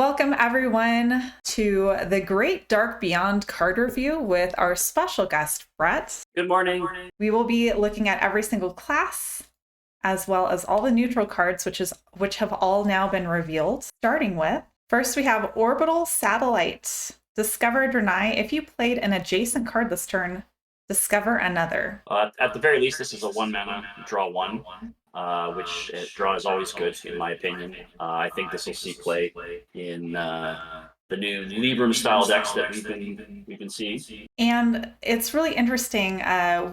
Welcome everyone to the Great Dark Beyond card review with our special guest, Brett. Good morning. We will be looking at every single class, as well as all the neutral cards, which have all now been revealed. Starting with, first we have Orbital Satellite. Discover deny. If you played an adjacent card this turn, discover another. At the very least, this is a 1-mana draw 1, which draw is always good, in my opinion. I think this will see play in the new Libram style decks that we've been seeing. And it's really interesting.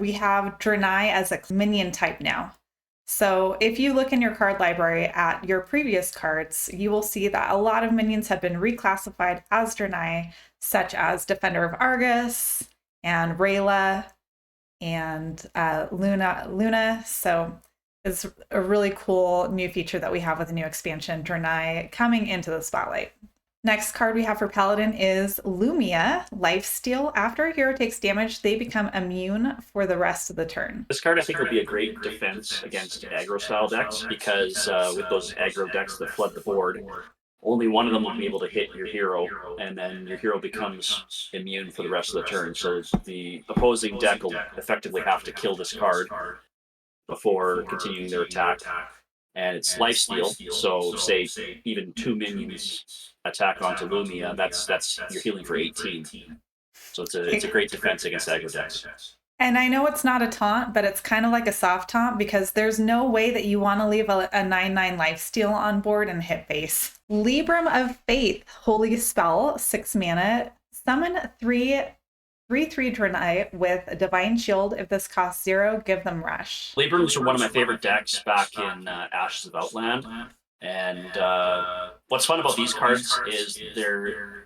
We have Draenei as a minion type now. So if you look in your card library at your previous cards, you will see that a lot of minions have been reclassified as Draenei, such as Defender of Argus and Rayla and Luna. So it's a really cool new feature that we have with the new expansion, Draenei, coming into the spotlight. Next card we have for Paladin is Lumia, Lifesteal. After a hero takes damage, they become immune for the rest of the turn. This card, I think, will be a great defense against aggro-style decks, because with those aggro decks that flood the board, only one of them will be able to hit your hero, and then your hero becomes immune for the rest of the turn. So the opposing deck will effectively have to kill this card before continuing their attack. And it's lifesteal, so say even 2 minions attack onto Lumia, that's you're healing for 18. So it's a great defense against aggro decks. And I know it's not a taunt, but it's kind of like a soft taunt, because there's no way that you want to leave a 9/9 lifesteal on board and hit face. Libram of Faith, Holy Spell, 6 mana. Summon 3/3 Draenei with a Divine Shield. If this costs 0, give them Rush. Librams are one of my favorite decks back in Ashes of Outland. And what's fun about these cards is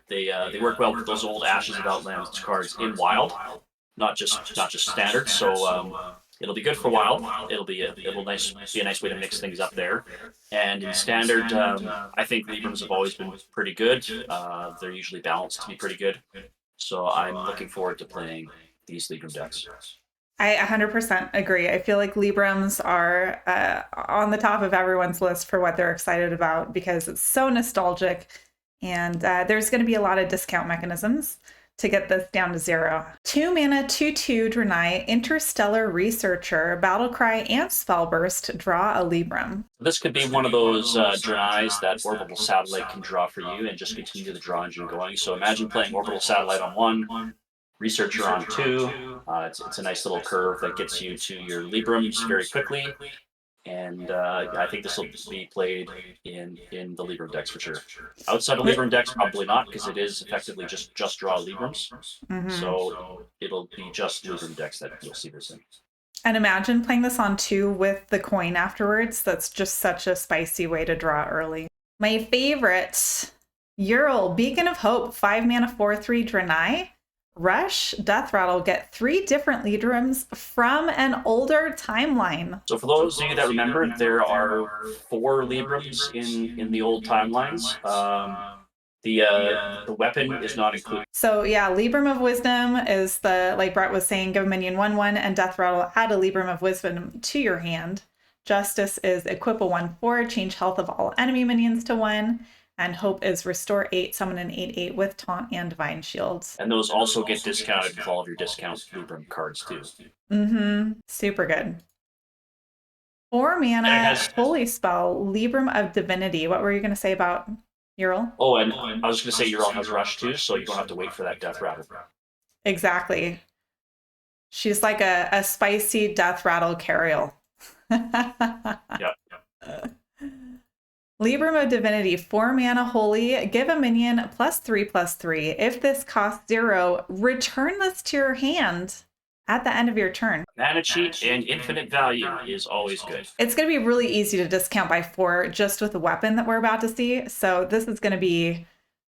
they work well with those old Ashes of Outland cards in Wild. Not just standard, so it'll be good for Wild. It'll be a nice way to mix things up there. And in Standard, I think Librams have always been pretty good. They're usually balanced to be pretty good. So I'm looking forward to playing these Libram decks. I 100% agree. I feel like Librams are on the top of everyone's list for what they're excited about, because it's so nostalgic, and there's going to be a lot of discount mechanisms to get this down to 0. 2 mana, 2/2 Draenei, Interstellar Researcher, Battlecry, and Spellburst. Draw a Libram. This could be one of those Draeneis that Orbital Satellite can draw for you and just continue the draw engine going. So imagine playing Orbital Satellite on 1, Researcher on 2. It's a nice little curve that gets you to your Librams very quickly. And I think this will be played in the Libram decks for sure. Outside of Libram decks, probably not, because it is effectively just draw Librams. So it'll be just Libram decks that you'll see this in. And imagine playing this on 2 with the coin afterwards. That's just such a spicy way to draw early. My favorite, Ural, Beacon of Hope, 5 mana, 4/3 Draenei. Rush, Death Rattle, get 3 different Librams from an older timeline. So for those of you that remember, there are 4 Librams in the old timelines. The weapon is not included. So yeah, Libram of Wisdom is like Brett was saying, give a minion 1/1, and Death Rattle, add a Libram of Wisdom to your hand. Justice is equip a 1/4, change health of all enemy minions to 1. And Hope is restore 8, summon an 8/8 with Taunt and Divine Shields. And those also get discounted with all of your discount Libram cards too. Super good. 4 mana, Holy Spell, Libram of Divinity. What were you going to say about Ural? Oh, and I was going to say Ural has Rush too, so you don't have to wait for that Death Rattle. Exactly. She's like a spicy Death Rattle carriel. Yep. Libram of Divinity, 4 mana, Holy, give a minion +3/+3. If this costs 0, return this to your hand at the end of your turn. Mana cheat and infinite value is always good. It's going to be really easy to discount by 4 just with the weapon that we're about to see. So this is going to be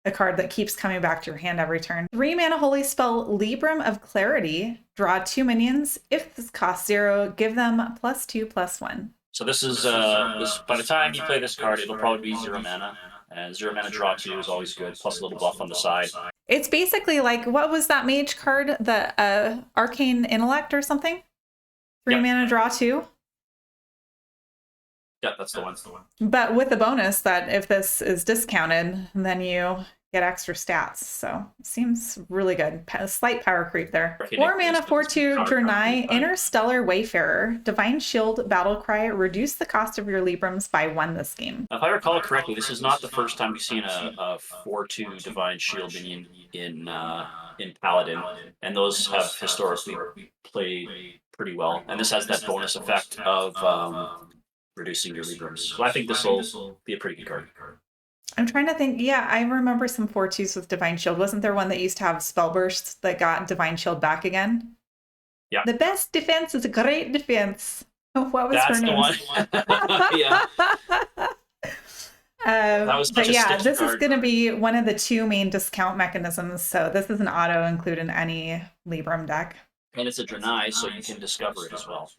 a card that keeps coming back to your hand every turn. 3 mana, Holy Spell, Libram of Clarity, draw 2 minions. If this costs 0, give them +2/+1. So this is by the time you play this card, it'll probably be 0 mana, and 0 mana draw 2 is always good, plus a little buff on the side. It's basically like, what was that mage card? The Arcane Intellect or something? 3 mana draw 2? Yeah, that's the one. But with the bonus that if this is discounted, then you get extra stats. So seems really good. Slight power creep there. 4 mana, 4/2, Draenei, Interstellar Wayfarer, Divine Shield, Battlecry. Reduce the cost of your Librams by 1 this game. If I recall correctly, this is not the first time we've seen a 4/2 Divine Shield minion in Paladin, and those have historically played pretty well. And this has that bonus effect of reducing your Librams. So I think this will be a pretty good card. I'm trying to think. Yeah, I remember some 4/2s with Divine Shield. Wasn't there one that used to have spell bursts that got Divine Shield back again? Yeah. The best defense is a great defense. What was That's her name? the one. Yeah. But yeah, this is going to be one of the 2 main discount mechanisms. So this is an auto include in any Libram deck. And it's a Draenei, so you can discover it as well.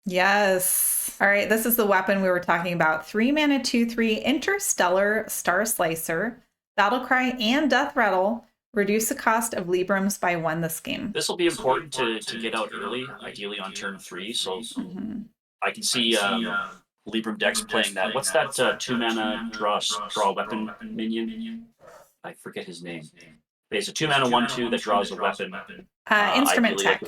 Yes. All right, this is the weapon we were talking about. 3 mana, 2/3, Interstellar Star Slicer, Battlecry, and Death Rattle. Reduce the cost of Librams by 1 this game. This will be important to get out early, ideally on turn 3. So I can see Libram decks playing that. What's that 2 mana draw weapon minion? I forget his name. It's a 2 mana 1/2 that draws a weapon. Instrument Tech.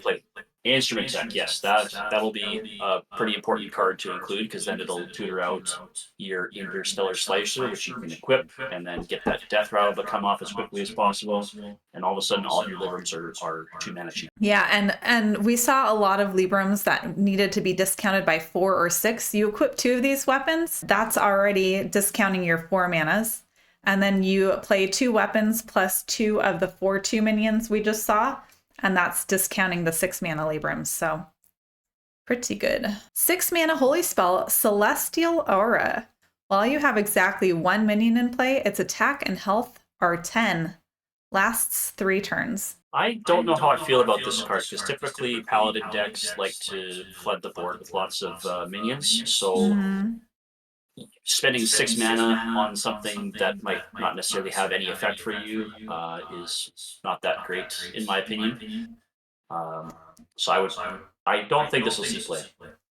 Instrument Tech, yes. That'll be a pretty important card to include because then it'll tutor out your Interstellar Slicer, which you can equip, and then get that Death Rattle to come off as quickly as possible. And all of a sudden, all of your Librams are 2 mana cheap. Yeah, and we saw a lot of Librams that needed to be discounted by 4 or 6. You equip 2 of these weapons, that's already discounting your 4 manas. And then you play 2 weapons plus 2 of the 4/2 minions we just saw. And that's discounting the 6 mana Librams. So pretty good. 6 mana Holy Spell, Celestial Aura. While you have exactly 1 minion in play, its attack and health are 10. Lasts 3 turns. I don't know how I feel about this card because typically Paladin decks like to flood the board with lots of minions. So spending 6 mana on something that might not necessarily have any effect for you is not that great, in my opinion. So I don't think this will see play.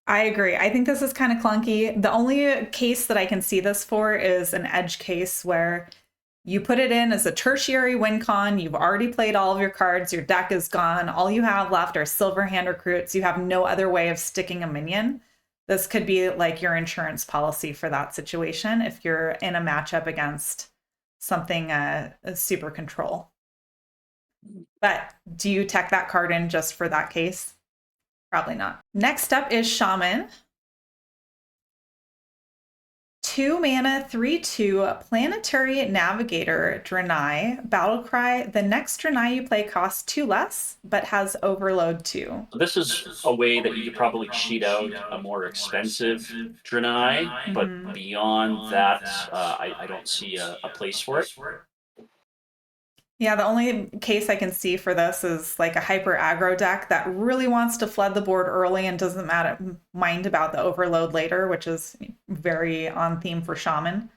I agree. I think this is kind of clunky. The only case that I can see this for is an edge case where you put it in as a tertiary win con. You've already played all of your cards. Your deck is gone. All you have left are Silverhand recruits. You have no other way of sticking a minion. This could be like your insurance policy for that situation if you're in a matchup against something super control. But do you tech that card in just for that case? Probably not. Next up is Shaman. 2 mana, 3/2, Planetary Navigator, Draenei, Battlecry. The next Draenei you play costs 2 less, but has Overload 2. So this is a way that you could probably cheat out a more expensive Draenei, but beyond that, I don't see a place for it. Yeah, the only case I can see for this is like a hyper aggro deck that really wants to flood the board early and doesn't mind about the overload later, which is very on theme for Shaman.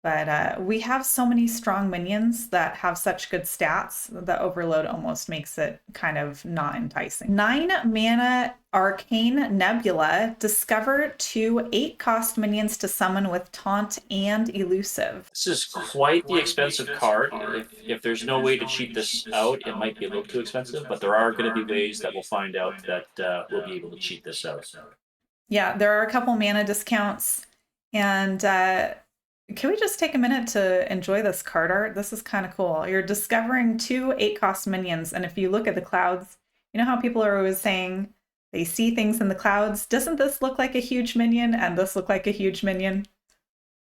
But we have so many strong minions that have such good stats, the overload almost makes it kind of not enticing. 9 mana Arcane Nebula. Discover 2 8-cost minions to summon with Taunt and Elusive. This is quite the expensive card. If there's no way to cheat this out, it might be a little too expensive, but there are going to be ways that we'll find out that we'll be able to cheat this out. Yeah, there are a couple mana discounts, and can we just take a minute to enjoy this card art? This is kind of cool. You're discovering 2 8-cost minions, and if you look at the clouds, you know how people are always saying they see things in the clouds? Doesn't this look like a huge minion, and this look like a huge minion?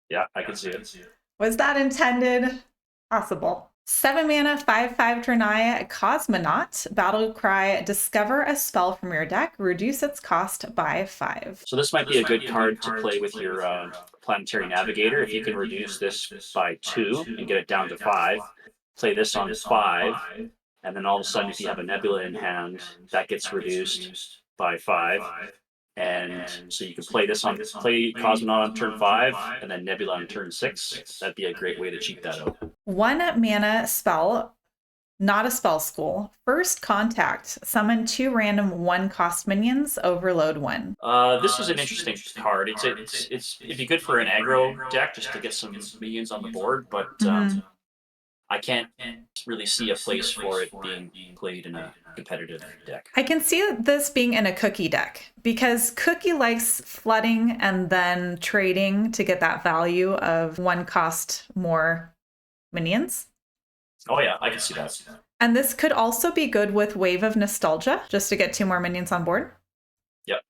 Yeah, I can see it. Was that intended? Possible. 7 mana, 5/5 Draenei, Cosmonaut, Battlecry. Discover a spell from your deck. Reduce its cost by 5. So this might be a good card to play with your Planetary Navigator. If you can reduce this by 2 and get it down to 5, play this on 5, and then all of a sudden if you have a Nebula in hand, that gets reduced by 5. And so you can play Cosmonaut on turn 5 and then Nebula on turn 6. That'd be a great way to cheat that out. 1 mana spell, Not a spell school. First contact. Summon 2 random 1-cost minions. Overload 1. This is an interesting card. It'd be good for an aggro deck just to get some minions on the board, but Mhm. I can't really see a place for it being played in a competitive deck. I can see this being in a Cookie deck because Cookie likes flooding and then trading to get that value of 1-cost more minions. Oh yeah, I can see that. And this could also be good with Wave of Nostalgia, just to get 2 more minions on board. Yep.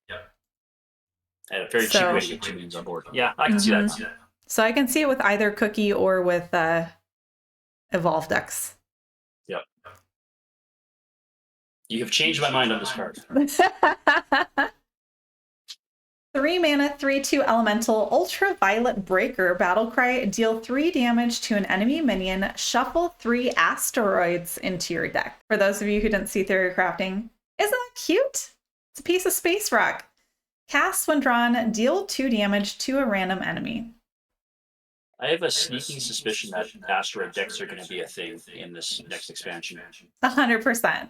And a very cheap So, way to get 2 minions on board. Yeah, I can see mhm. that. So I can see it with either Cookie or with Evolve decks. Yep. You have changed my mind on this card. 3 mana, 3/2 elemental, ultraviolet breaker, battlecry, deal 3 damage to an enemy minion, shuffle 3 asteroids into your deck. For those of you who didn't see Theory Crafting, isn't that cute? It's a piece of space rock. Cast when drawn, deal 2 damage to a random enemy. I have a sneaking suspicion that asteroid decks are going to be a thing in this next expansion. 100%.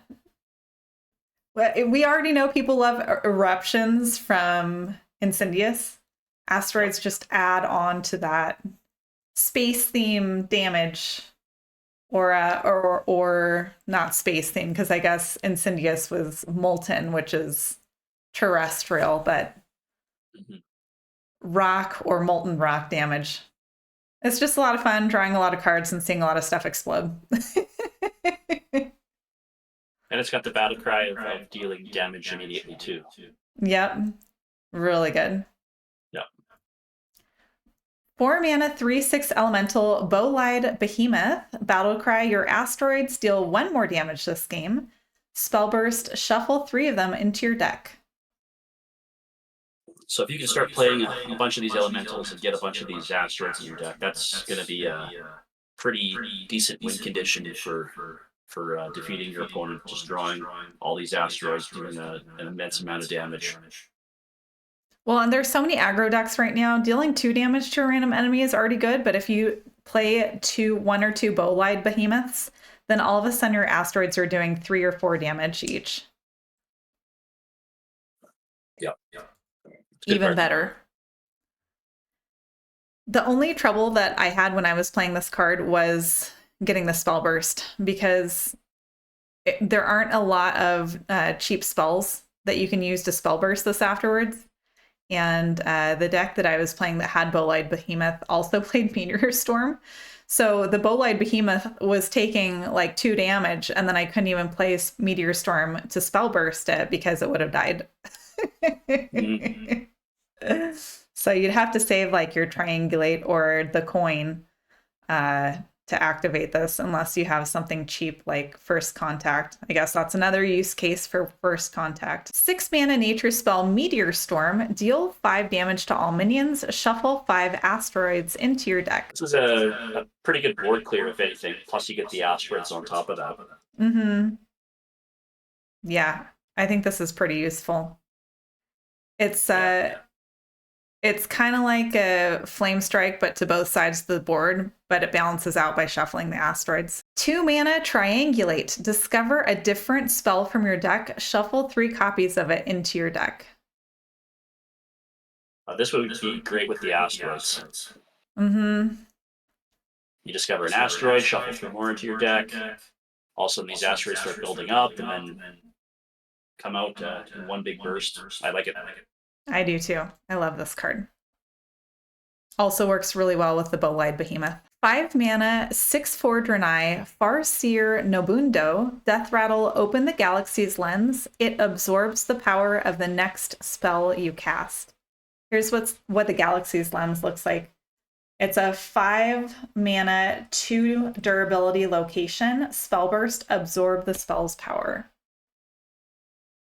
We already know people love eruptions from Incendious. Asteroids just add on to that space theme damage, or not space theme, because I guess Incendious was molten, which is terrestrial, but rock or molten rock damage. It's just a lot of fun drawing a lot of cards and seeing a lot of stuff explode. And it's got the battle cry of dealing damage immediately too. Yep. Really good. Yep. 4 mana, 3/6 elemental, Bolide Behemoth, Battlecry, your asteroids deal 1 more damage this game. Spellburst, shuffle 3 of them into your deck. So if you can start playing a bunch of these elementals and get a bunch of these asteroids in your deck, that's going to be a pretty decent win condition for defeating your opponent, just drawing all these asteroids, doing an immense amount of damage. Well, and there's so many aggro decks right now. Dealing 2 damage to a random enemy is already good, but if you play 1 or 2 Bolide Behemoths, then all of a sudden your asteroids are doing 3 or 4 damage each. Yep. Even better. The only trouble that I had when I was playing this card was getting the spell burst, because there aren't a lot of cheap spells that you can use to spell burst this afterwards. And the deck that I was playing that had Bolide Behemoth also played Meteor Storm. So the Bolide Behemoth was taking like 2 damage, and then I couldn't even play Meteor Storm to spell burst it because it would have died. So you'd have to save like your triangulate or the coin to activate this, unless you have something cheap like First Contact. I guess that's another use case for First Contact. 6 mana nature spell Meteor Storm, deal 5 damage to all minions, shuffle 5 asteroids into your deck. This is a pretty good board clear, if anything. Plus you get the asteroids on top of that. Mm-hmm. Yeah, I think this is pretty useful. It's kind of like a Flame Strike, but to both sides of the board, but it balances out by shuffling the asteroids. 2 mana, Triangulate. Discover a different spell from your deck. Shuffle 3 copies of it into your deck. This would be great with the asteroids. Mm-hmm. You discover an asteroid, shuffle 3 more into your deck. Also, these asteroids start building up and then come out in one big burst. I like it. I do too. I love this card. Also works really well with the Bolide Behemoth. 5 mana, 6/4 Draenei, Farseer Nobundo, Death Rattle, open the galaxy's lens. It absorbs the power of the next spell you cast. Here's what the galaxy's lens looks like. It's a 5 mana, 2 durability location. Spellburst, absorb the spell's power.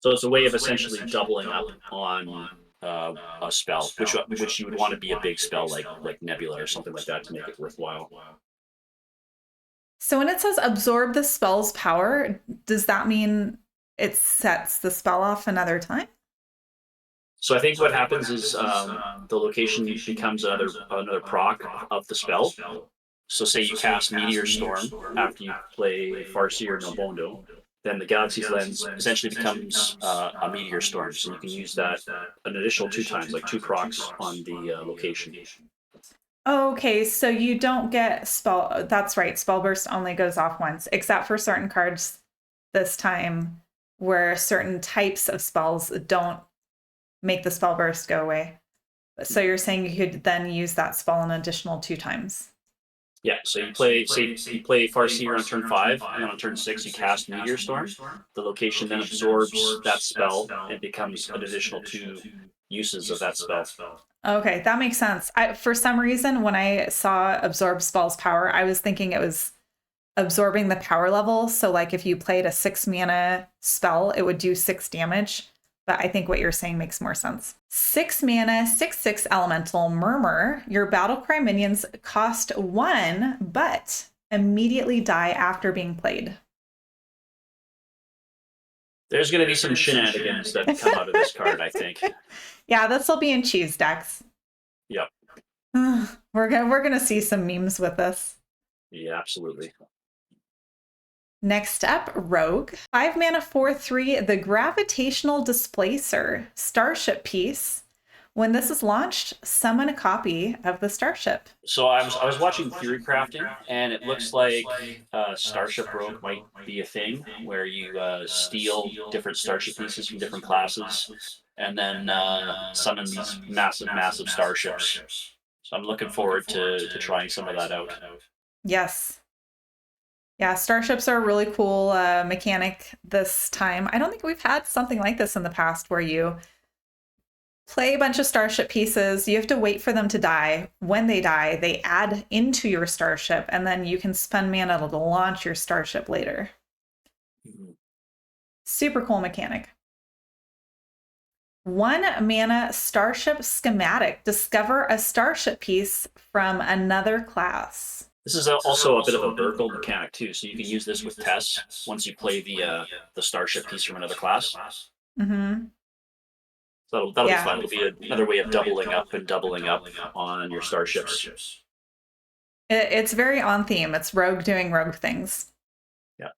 So it's a way of essentially doubling up on a spell, which you would want to be a big spell like Nebula or something like that to make it worthwhile. So when it says absorb the spell's power, does that mean it sets the spell off another time? So I think what happens is the location becomes another proc of the spell, So say you cast Meteor Storm after you play Farseer or Nobondo, then the Galaxy's Lens essentially becomes a Meteor Storm. So you can use that an additional 2 times, like 2 procs on the location. Okay, so you don't get spell. That's right. Spell burst only goes off once, except for certain cards this time where certain types of spells don't make the spell burst go away. So you're saying you could then use that spell an additional 2 times. Yeah, so you play, say you play Farseer on turn 5, and then on turn 6 you cast Meteor Storm. The location then absorbs that spell and becomes an additional 2 uses of that spell. Okay, that makes sense. For some reason, when I saw absorb spells power, I was thinking it was absorbing the power level. So, like if you played a 6 mana spell, it would do 6 damage. But I think what you're saying makes more sense. 6 mana, 6/6 elemental murmur. Your battle cry minions cost 1, but immediately die after being played. There's going to be some shenanigans that come out of this card, I think. Yeah, this will be in cheese decks. Yep. We're gonna see some memes with this. Yeah, absolutely. Next up, Rogue. 5 mana, 4/3, the Gravitational Displacer Starship piece. When this is launched, summon a copy of the starship. So I was watching Theory Crafting, and it looks like Starship Rogue might be a thing where you steal different starship pieces from different classes, and then summon these massive starships. So I'm looking forward to trying some of that out. Yes. Yeah, starships are a really cool mechanic this time. I don't think we've had something like this in the past where you play a bunch of starship pieces. You have to wait for them to die. When they die, they add into your starship, and then you can spend mana to launch your starship later. Mm-hmm. Super cool mechanic. 1 mana starship schematic. Discover a starship piece from another class. This is also a bit of a burgle mechanic too, so you can use this with Tess once you play the starship piece from another class. Mm-hmm. So that'll be fun. It'll be another way of doubling up on your starships. It's very on theme. It's Rogue doing Rogue things. Yeah.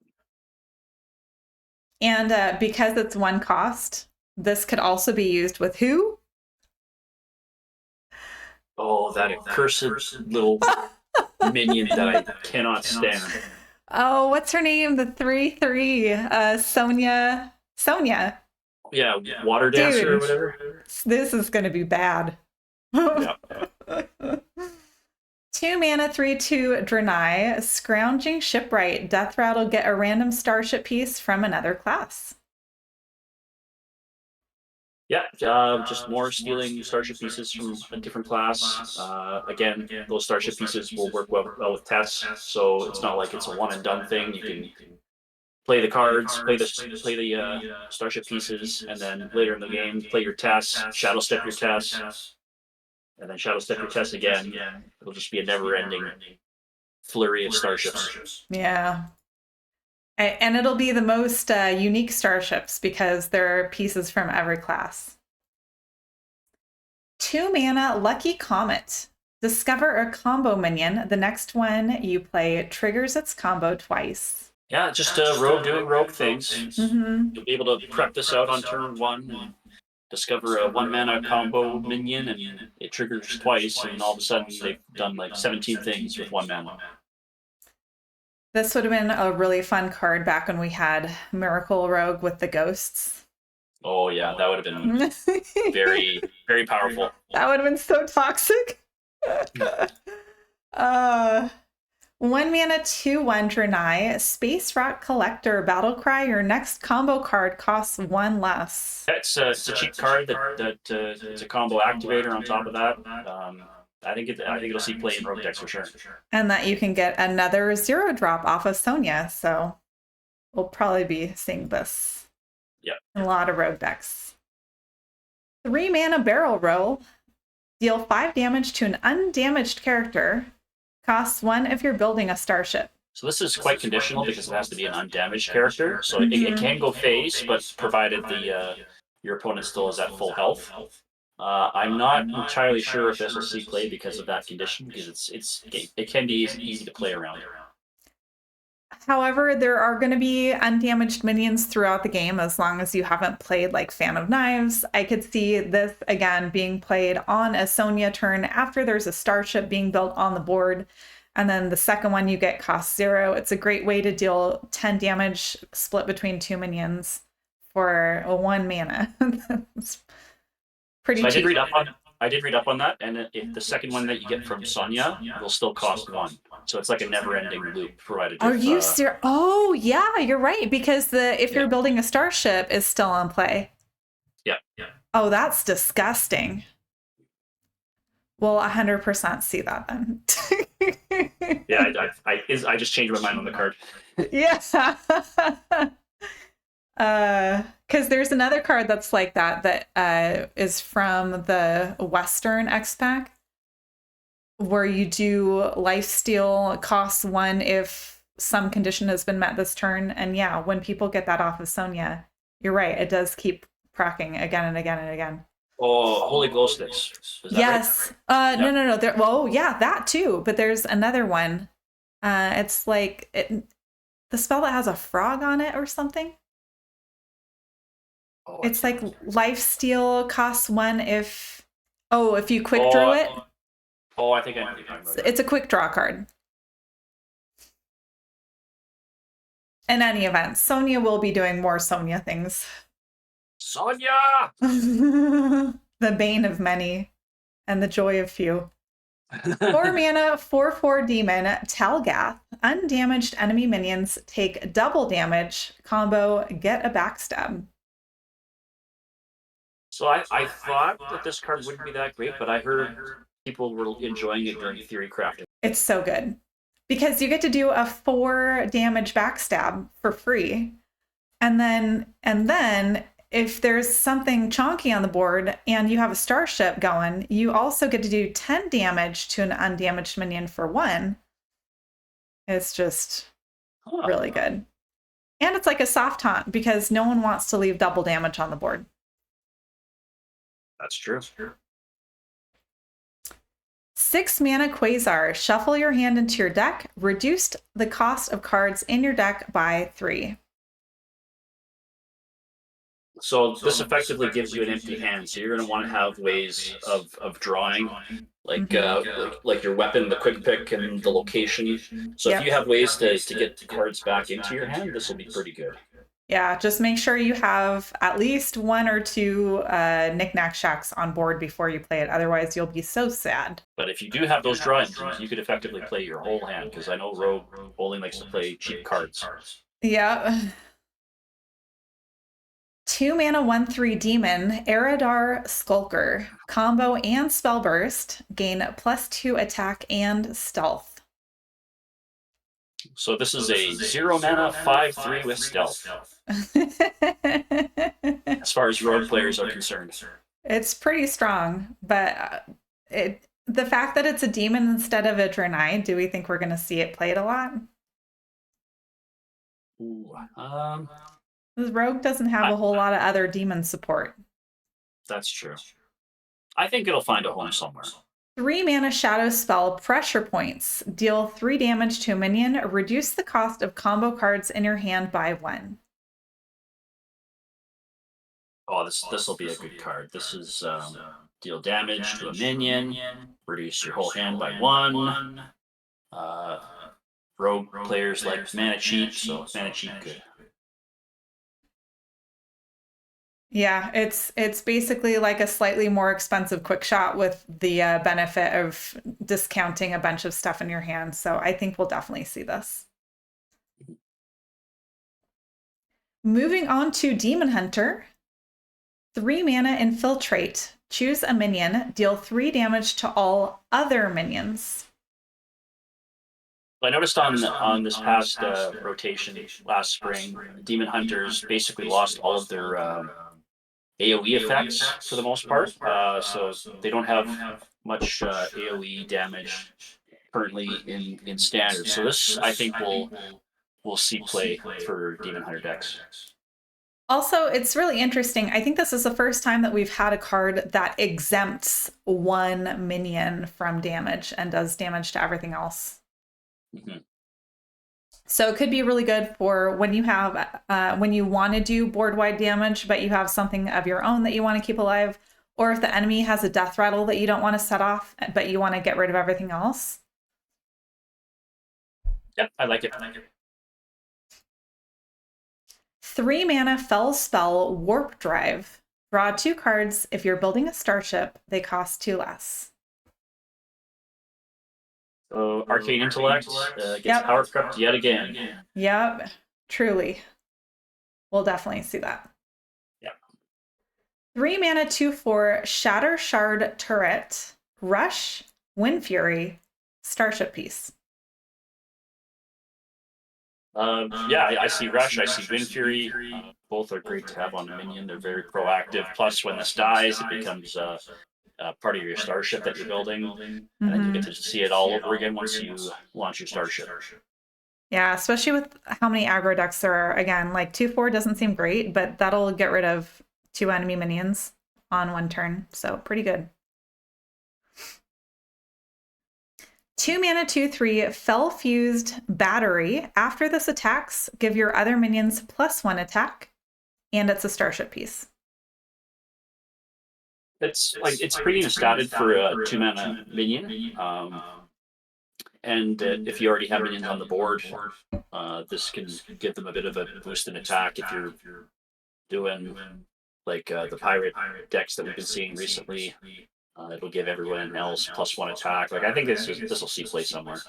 And because it's 1 cost, this could also be used with who? Oh, that accursed little minion that I cannot stand. Oh, what's her name? The 3/3, Sonia. Yeah, Water Dancer or whatever. This is going to be bad. Yeah. 2 mana, 3/2 Draenei, Scrounging Shipwright. Death Rattle, get a random starship piece from another class. Yeah, just more stealing starship pieces from a different class. Again, those starship pieces will work well with Tess, so it's not like it's a one and done thing. You can play the cards, play the starship pieces, and then later in the game, play your Tess, shadow step your Tess, and then shadow step your Tess again. It'll just be a never-ending flurry of starships. Yeah. And it'll be the most unique starships because they're pieces from every class. 2 mana, Lucky Comet. Discover a combo minion. The next one you play triggers its combo twice. Yeah, just Rogue doing Rogue things. Mm-hmm. You'll be able to prep this out on turn 1 and discover a 1 mana combo minion, and it triggers twice, and all of a sudden they've done like 17 things with 1 mana. This would have been a really fun card back when we had Miracle Rogue with the ghosts. Oh yeah, that would have been very, very powerful. That would have been so toxic. 1 mana, 2/1 Draenei, Space Rock Collector, Battlecry. Your next combo card costs 1 less. It's a cheap card that it's a combo activator on top of that. I think it'll see play in Rogue decks for sure. And that you can get another 0-drop off of Sonia, so we'll probably be seeing this. Yeah. In a lot of Rogue decks. 3 mana Barrel Roll. Deal 5 damage to an undamaged character. Costs 1 if you're building a starship. So this is quite conditional because it has to be an undamaged character. So it can go phase, but provided your opponent still is at full health. I'm not entirely sure if this will see play because of that condition, because it can be easy to play around. However, there are going to be undamaged minions throughout the game as long as you haven't played like Fan of Knives. I could see this again being played on a Sonya turn after there's a starship being built on the board. And then the second one you get cost 0. It's a great way to deal 10 damage split between 2 minions for a 1 mana. It's pretty So cheap. I did read up on that, and if the second one that you get from Sonya will still cost 1. So it's like a never-ending loop, provided Are if you serious? Oh, yeah, you're right. Because if you're building a starship is still on play. Yeah. Oh, that's disgusting. We'll 100% see that then. Yeah, I just changed my mind on the card. Yeah. Because there's another card that's like that is from the Western X pack, where you do lifesteal costs 1 if some condition has been met this turn. And yeah, when people get that off of Sonya, you're right, it does keep procking again and again and again. Oh, Holy Glow Sticks. Yes. Right? No. Well, yeah, that too. But there's another one. It's like the spell that has a frog on it or something. Oh, it's like lifesteal costs 1 if you quick drew it. Oh, I think I know what you're talking about. It's a quick draw card. In any event, Sonya will be doing more Sonya things. Sonya! The bane of many and the joy of few. 4 mana, 4/4 demon, Talgath. Undamaged enemy minions take double damage. Combo, get a backstab. So I thought that this card wouldn't be that great, but I heard people were enjoying it during theory crafting. It's so good. Because you get to do a 4 damage backstab for free. And then if there's something chonky on the board and you have a starship going, you also get to do 10 damage to an undamaged minion for 1. It's just really good. And it's like a soft taunt because no one wants to leave double damage on the board. That's true. 6 mana Quasar. Shuffle your hand into your deck. Reduced the cost of cards in your deck by 3. So this effectively gives you an empty hand. So you're going to want to have ways of drawing, like like your weapon, the quick pick, and the location. So if you have ways to get cards back into your hand, this will be pretty good. Yeah, just make sure you have at least 1 or 2 knick-knack shacks on board before you play it. Otherwise, you'll be so sad. But if you do have those draw engines, you could effectively play your whole hand, because I know Rogue only likes to play cheap cards. Yeah. 2 mana, 1/3 demon, Eridar Skulker. Combo and spell burst. Gain +2 attack and stealth. So this is a 0 mana 5/3 with stealth. As far as rogue players are concerned. It's pretty strong, but the fact that it's a demon instead of a Draenei, do we think we're going to see it played a lot? Ooh, This rogue doesn't have a whole lot of other demon support. That's true. I think it'll find a home somewhere. 3 mana shadow spell, Pressure Points. Deal 3 damage to a minion. Reduce the cost of combo cards in your hand by 1. Oh, this will be a good card. This is deal damage to a minion, reduce your whole hand by 1. Rogue players like mana cheat, so mana cheat good. Yeah, it's basically like a slightly more expensive quick shot with the benefit of discounting a bunch of stuff in your hand. So I think we'll definitely see this. Moving on to Demon Hunter. 3 mana Infiltrate. Choose a minion. Deal 3 damage to all other minions. I noticed on this past rotation last spring, Demon Hunters basically lost all of their AoE effects for the most part, so they don't have much AoE damage currently in standard. So this, I think, we'll see play for Demon Hunter decks. Also, it's really interesting. I think this is the first time that we've had a card that exempts one minion from damage and does damage to everything else. Mhm. So it could be really good for when you have when you want to do board wide damage, but you have something of your own that you want to keep alive, or if the enemy has a death rattle that you don't want to set off, but you want to get rid of everything else. Yep, I like it. 3 mana Fell Spell Warp Drive. Draw 2 cards. If you're building a starship, they cost 2 less. So Arcane Intellect gets Yep. power crept yet again. Yep. Truly. We'll definitely see that. Yeah. 3 mana 2/4 Shatter Shard Turret. Rush. Wind Fury. Starship Piece. Yeah, I see Rush, I see Wind Fury. Both are great to have on a minion. They're very proactive. Plus, when this dies, it becomes part of your starship that you're building, and then you get to see it all over again once you launch your starship. Yeah, especially with how many aggro decks there are. Again, like 2/4 doesn't seem great, but that'll get rid of 2 enemy minions on 1 turn. So pretty good. 2 mana 2/3 Fell Fused Battery. After this attacks, give your other minions +1 attack, and it's a starship piece. It's pretty statted for a 2 mana minion. And if you already have minions on the board, this can give them a bit of a boost in attack if you're doing like the pirate decks that we've been seeing recently. It'll give everyone else +1 attack. Like I think this will see play somewhere.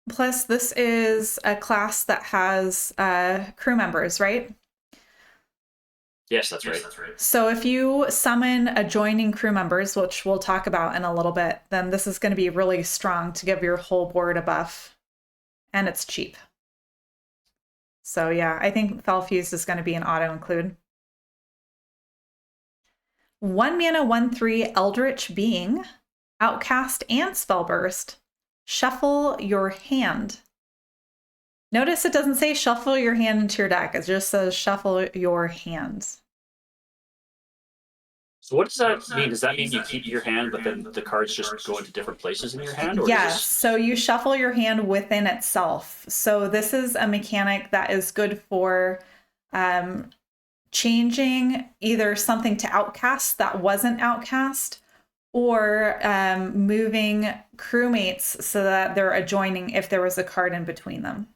Plus, this is a class that has crew members, right? Yes, that's right. So if you summon adjoining crew members, which we'll talk about in a little bit, then this is going to be really strong to give your whole board a buff. And it's cheap. So yeah, I think Fell Fused is going to be an auto include. 1 mana 1/3 Eldritch Being. Outcast and Spellburst. Shuffle your hand. Notice it doesn't say shuffle your hand into your deck. It just says shuffle your hand. So what does that mean? Does that mean you keep your hand, but then the cards just go into different places in your hand? Or Yes, so you shuffle your hand within itself. So this is a mechanic that is good for changing either something to outcast that wasn't outcast, or moving crewmates so that they're adjoining if there was a card in between them.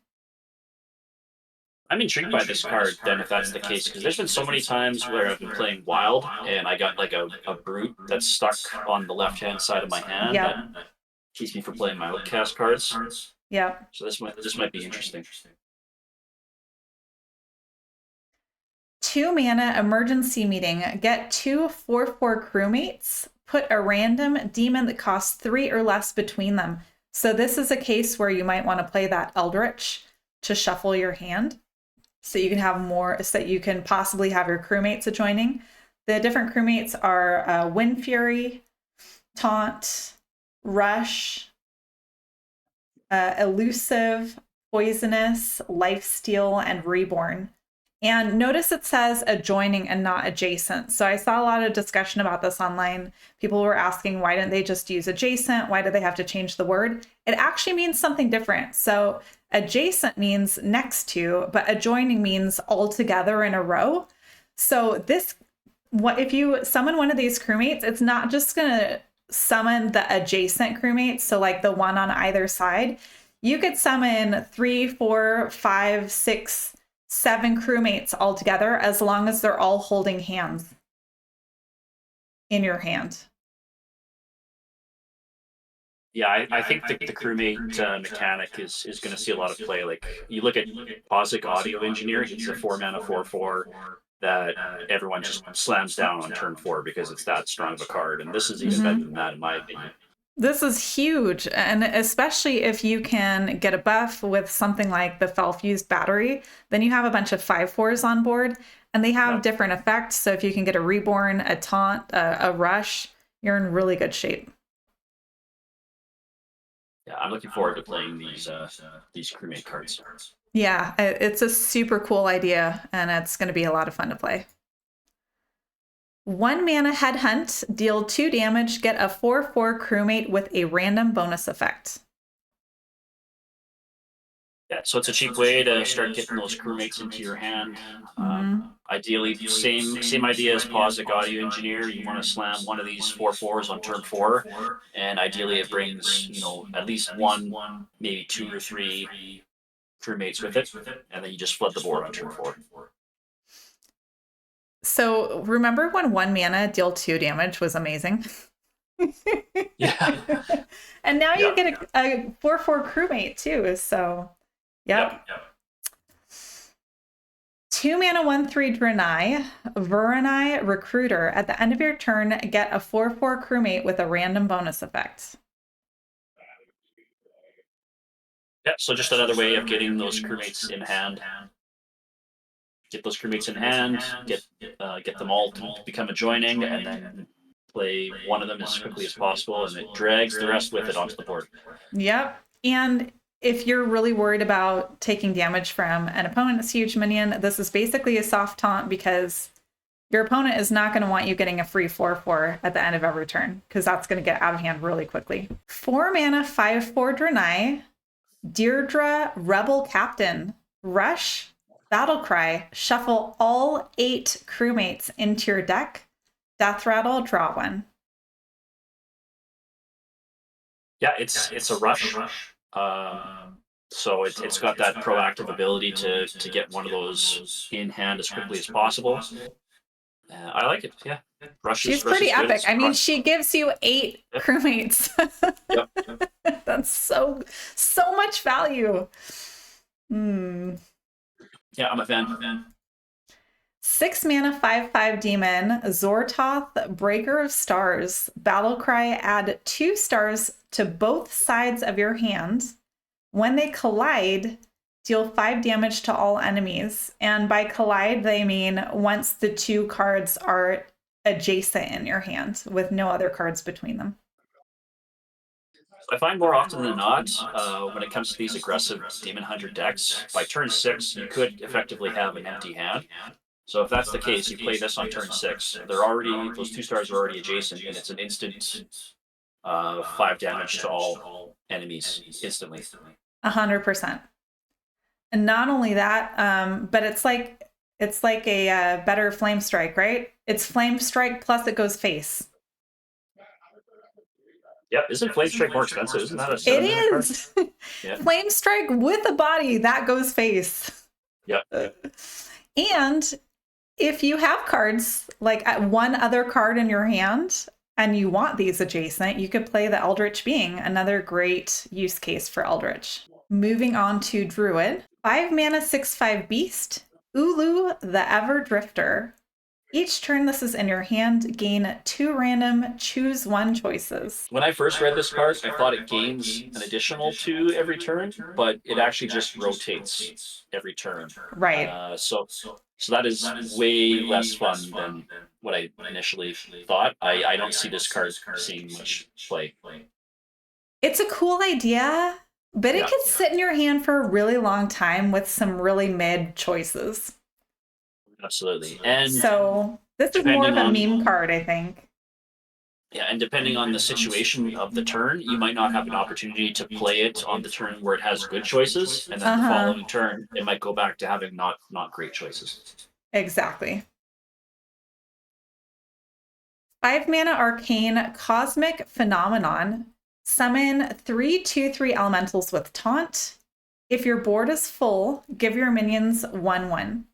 I'm intrigued by this card then if that's the case, because there's been so many times where I've been playing wild and I got like a brute that's stuck on the left hand side of my hand Yep. that keeps me from playing my outcast cards. Yep. So this might be interesting. 2 mana Emergency Meeting. Get 2 4/4 crewmates. Put a random demon that costs 3 or less between them. So this is a case where you might want to play that Eldritch to shuffle your hand, so you can have more, so that you can possibly have your crewmates adjoining. The different crewmates are Wind Fury, Taunt, Rush, Elusive, Poisonous, Lifesteal, and Reborn. And notice it says adjoining and not adjacent. So I saw a lot of discussion about this online. People were asking, why didn't they just use adjacent? Why did they have to change the word? It actually means something different. So adjacent means next to, but adjoining means all together in a row. So if you summon one of these crewmates, it's not just gonna summon the adjacent crewmates, so like the one on either side. You could summon 3, 4, 5, 6, 7 crewmates all together, as long as they're all holding hands in your hand. Yeah, I think the crewmate mechanic is going to see a lot of play. Like you look at Posic Audio Engineer, it's a 4 mana 4/4 that everyone just slams down on turn 4 because it's that strong of a card, and this is even better than that in my opinion. This is huge, and especially if you can get a buff with something like the Fell Fused Battery, then you have a bunch of 5/4s on board, and they have different effects. So if you can get a Reborn, a Taunt, a Rush, you're in really good shape. Yeah, I'm looking forward to playing these crewmate cards. Yeah, it's a super cool idea, and it's going to be a lot of fun to play. 1 mana headhunt, deal 2 damage, get a 4/4 crewmate with a random bonus effect. Yeah, so it's a cheap way to start getting those crewmates into your hand. Mm-hmm. Ideally, same idea as Posic Audio Engineer. You want to slam one of these 4/4s on turn 4, and ideally it brings at least one, maybe two or three crewmates with it, and then you just flood the board on turn 4. So remember when 1 mana deal 2 damage was amazing? Yeah, And now you yeah, get a 4/4 crewmate too. So, yep. yep. 2 mana 1/3 Draenei, Vuranai Recruiter. At the end of your turn, get a 4/4 crewmate with a random bonus effect. Yeah, so just another way of getting those crewmates in hand. Get those crewmates in hand, get them all to become adjoining, and then play one of them as quickly as possible, and it drags the rest with it onto the board. Yep. And if you're really worried about taking damage from an opponent's huge minion, this is basically a soft taunt because your opponent is not going to want you getting a free 4/4 at the end of every turn because that's going to get out of hand really quickly. 4 mana 5/4 Draenei, Deirdre Rebel Captain, Rush, Battle Cry, shuffle all 8 crewmates into your deck. Death Rattle, draw 1. Yeah, it's a rush. So it's got that proactive ability to get one of those in hand as quickly as possible. I like it. Yeah, She's rush pretty is good. epic. It's I mean, she gives you 8 yep, crewmates. yep. That's so much value. Hmm. Yeah, I'm a fan. 6 mana 5/5 demon, Zortoth, Breaker of Stars. Battle cry, add 2 stars to both sides of your hand. When they collide, deal 5 damage to all enemies. And by collide, they mean once the 2 cards are adjacent in your hand with no other cards between them. I find more often than not, when it comes to these aggressive Demon Hunter decks, by turn 6, you could effectively have an empty hand. So if that's the case, you play this on turn 6. Those 2 stars are already adjacent, and it's an instant 5 damage to all enemies instantly. 100%. And not only that, but it's like a better flame strike, right? It's flame strike plus it goes face. Yep, isn't Flame Strike more expensive? Isn't that a It 7 mana card? is. Yeah. Flame strike with a body that goes face. Yep. And if you have cards like one other card in your hand and you want these adjacent, you could play the Eldritch Being, another great use case for Eldritch. Moving on to Druid. 5 mana 6/5 Beast, Ulu the Ever Drifter. Each turn this is in your hand, gain 2 random choose 1 choices. When I first read this card, I thought it gains an additional 2 every turn, but it actually just rotates every turn. Right. So that is way less fun than what I initially thought. I don't see this card seeing much play. It's a cool idea, but it could sit in your hand for a really long time with some really mid choices. Absolutely. And so this is more of a meme card, I think. Yeah, and depending on the situation of the turn, you might not have an opportunity to play it on the turn where it has good choices, and then the following turn it might go back to having not great choices. Exactly. 5 mana arcane cosmic phenomenon. Summon 3/2/3 elementals with taunt. If your board is full, give your minions 1/1.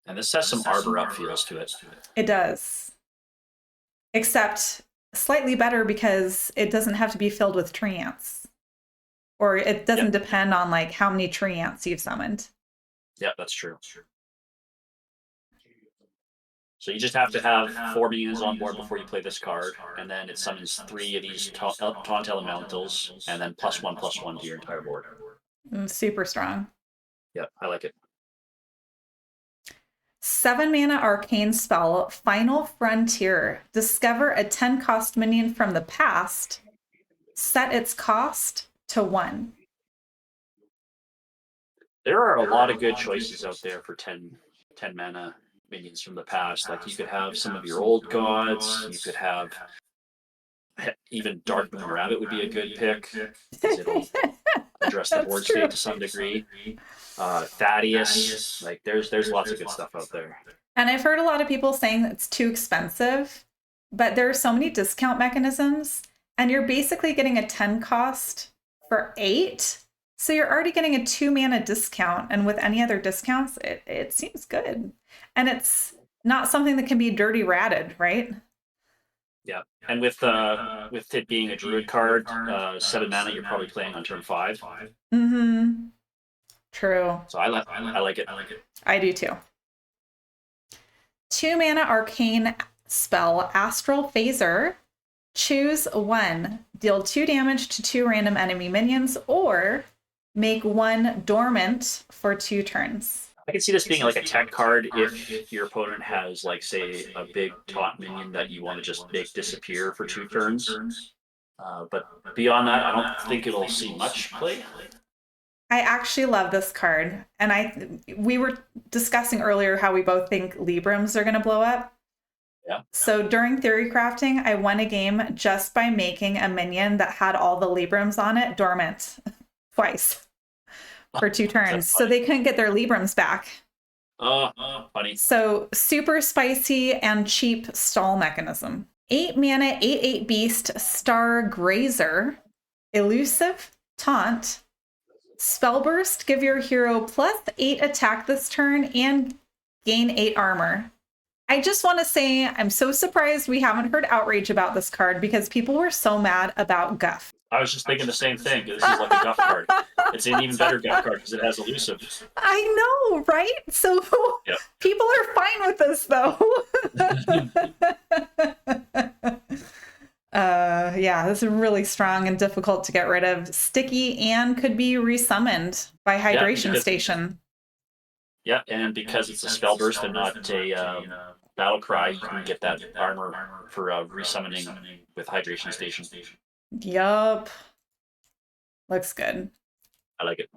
And this has some Arbor Up feels to it. It does. Except slightly better because it doesn't have to be filled with tree ants. Or it doesn't depend on like how many tree ants you've summoned. Yeah, that's true. So you just have to have 4 minions on board before you play this card, and then it summons 3 of these taunt elementals, and then +1/+1 to your entire board. Super strong. Yeah, I like it. 7 mana arcane spell, Final Frontier. Discover a 10 cost minion from the past. Set its cost to 1. There are a lot of good choices out there for 10 mana minions from the past. Like you could have some of your old gods. You could have even Dark Moon Rabbit would be a good pick because it'll address the That's board state true. to some degree. Thaddeus, like there's lots of good stuff out there. And I've heard a lot of people saying that it's too expensive, but there are so many discount mechanisms, and you're basically getting a 10 cost for 8. So you're already getting a 2 mana discount. And with any other discounts, it seems good. And it's not something that can be dirty ratted, right? Yeah, and with it being a druid card, 7 mana, you're probably playing on turn 5. Mm-hmm. True. So I like it. I do too. 2 mana arcane spell, Astral Phaser. Choose one. Deal 2 damage to 2 random enemy minions, or make 1 dormant for 2 turns. I can see this being like a tech card if your opponent has, like, say, a big taunt minion that you want to just make disappear for 2 turns. But beyond that, I don't think it'll see much play. I actually love this card. And we were discussing earlier how we both think Librams are going to blow up. Yeah. So during theory crafting, I won a game just by making a minion that had all the Librams on it dormant twice for 2 turns. So they couldn't get their Librams back. Oh, funny. So super spicy and cheap stall mechanism. 8 mana, 8/8 beast, Star Grazer. Elusive, taunt. Spellburst, give your hero +8 attack this turn and gain 8 armor. I just want to say I'm so surprised we haven't heard outrage about this card because people were so mad about Guff. I was just thinking the same thing. This is like a Guff card. It's an even better Guff card because it has elusive. I know, right? So Yep. People are fine with this, though. Yeah, this is really strong and difficult to get rid of. Sticky and could be resummoned by Hydration Station. Yeah, and because it's a spell burst and not a battle cry, you can get that armor for resummoning with Hydration Station. Yup. Looks good. I like it.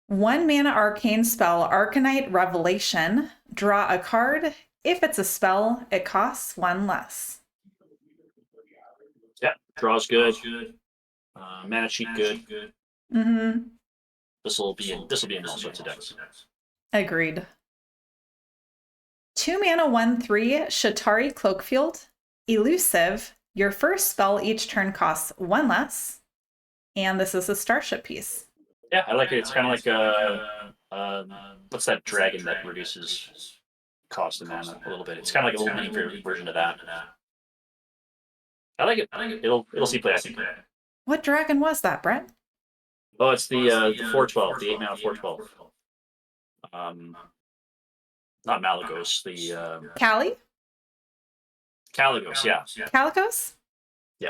1 mana arcane spell, Arcanite Revelation. Draw a card. If it's a spell, it costs 1 less. Yeah, draw's good. Mana cheat good. Mm-hmm. This will be in all sorts of decks. Agreed. 2 mana, 1/3, Shatari Cloakfield. Elusive. Your first spell each turn costs 1 less. And this is a starship piece. Yeah, I like it. It's kind of like what's that dragon that reduces cost of mana a little bit? It's kind of like a little mini version of that. I like it. It'll see play, I think. What dragon was that, Brett? Oh, it's the 4/12, the 8 mana 4/12. Not Malagos, the Callie? Caligos, yeah. Calicos? Yeah.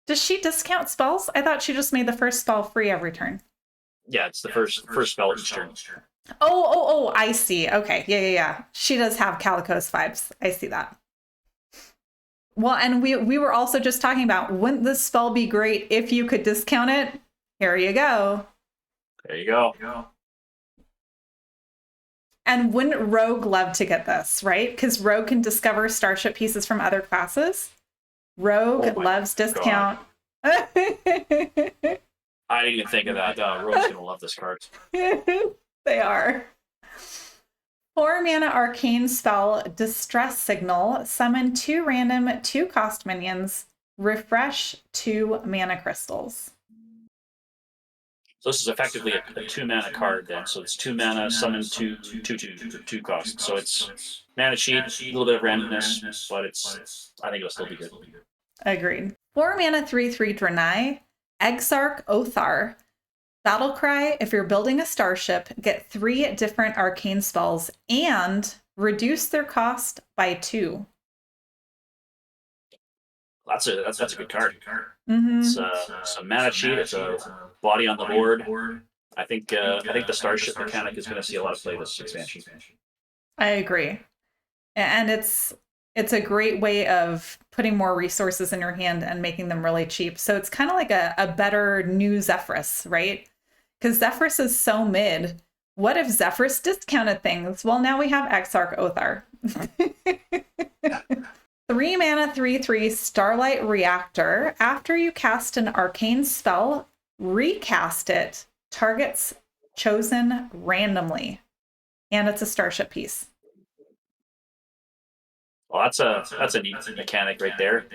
Does she discount spells? I thought she just made the first spell free every turn. Yeah, it's the first spell each turn. Oh, I see. Okay. Yeah. She does have Calicos vibes. I see that. Well, and we were also just talking about, wouldn't this spell be great if you could discount it? Here you go. There you go. And wouldn't Rogue love to get this, right? Because Rogue can discover starship pieces from other classes. Rogue loves discount. I didn't even think of that. Rogue's going to love this card. They are. 4 mana arcane spell, Distress Signal. Summon 2 random 2-cost minions. Refresh 2 mana crystals. So this is effectively a 2 mana card then. So it's 2 mana, summon 2 costs. So it's mana cheat, a little bit of randomness, but I think it'll still be good. Agreed. 4 mana 3/3 Draenei, Exarch Othar. Battlecry, if you're building a starship, get 3 different arcane spells and reduce their cost by 2. That's a good card. Mm-hmm. It's a mana cheat. It's a body on the board. I think the starship mechanic is going to see a lot of play this expansion. I agree, and it's a great way of putting more resources in your hand and making them really cheap. So it's kind of like a better new Zephrys, right? Because Zephyrus is so mid. What if Zephyrus discounted things? Well, now we have Exarch Othar. 3 mana, 3/3 Starlight Reactor. After you cast an arcane spell, recast it. Targets chosen randomly. And it's a starship piece. Well, that's a neat mechanic right there.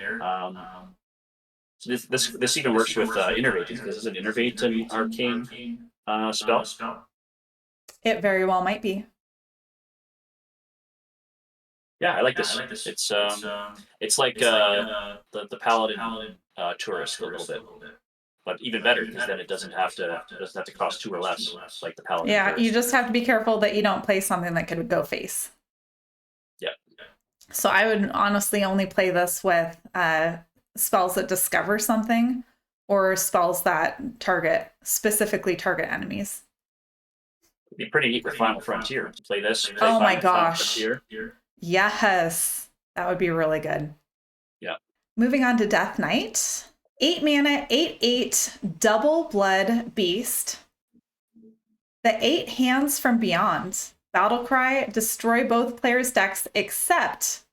So this even works with Innervate, because this is an Innervate and Arcane spell. It very well might be. Yeah, I like this. It's like the Paladin Tourist a little bit, but even better because then it doesn't have to cost 2 or less like the Paladin. Yeah, Tourist. you just have to be careful that you don't play something that could go face. Yeah. So I would honestly only play this with spells that discover something or spells that specifically target enemies. It'd be pretty neat with Final Frontier. Play this. Play Oh my Final gosh. Frontier. Yes, that would be really good. Yeah. Moving on to Death Knight. 8 mana, 8/8 double blood beast. The 8 hands from beyond. Battlecry, destroy both players' decks except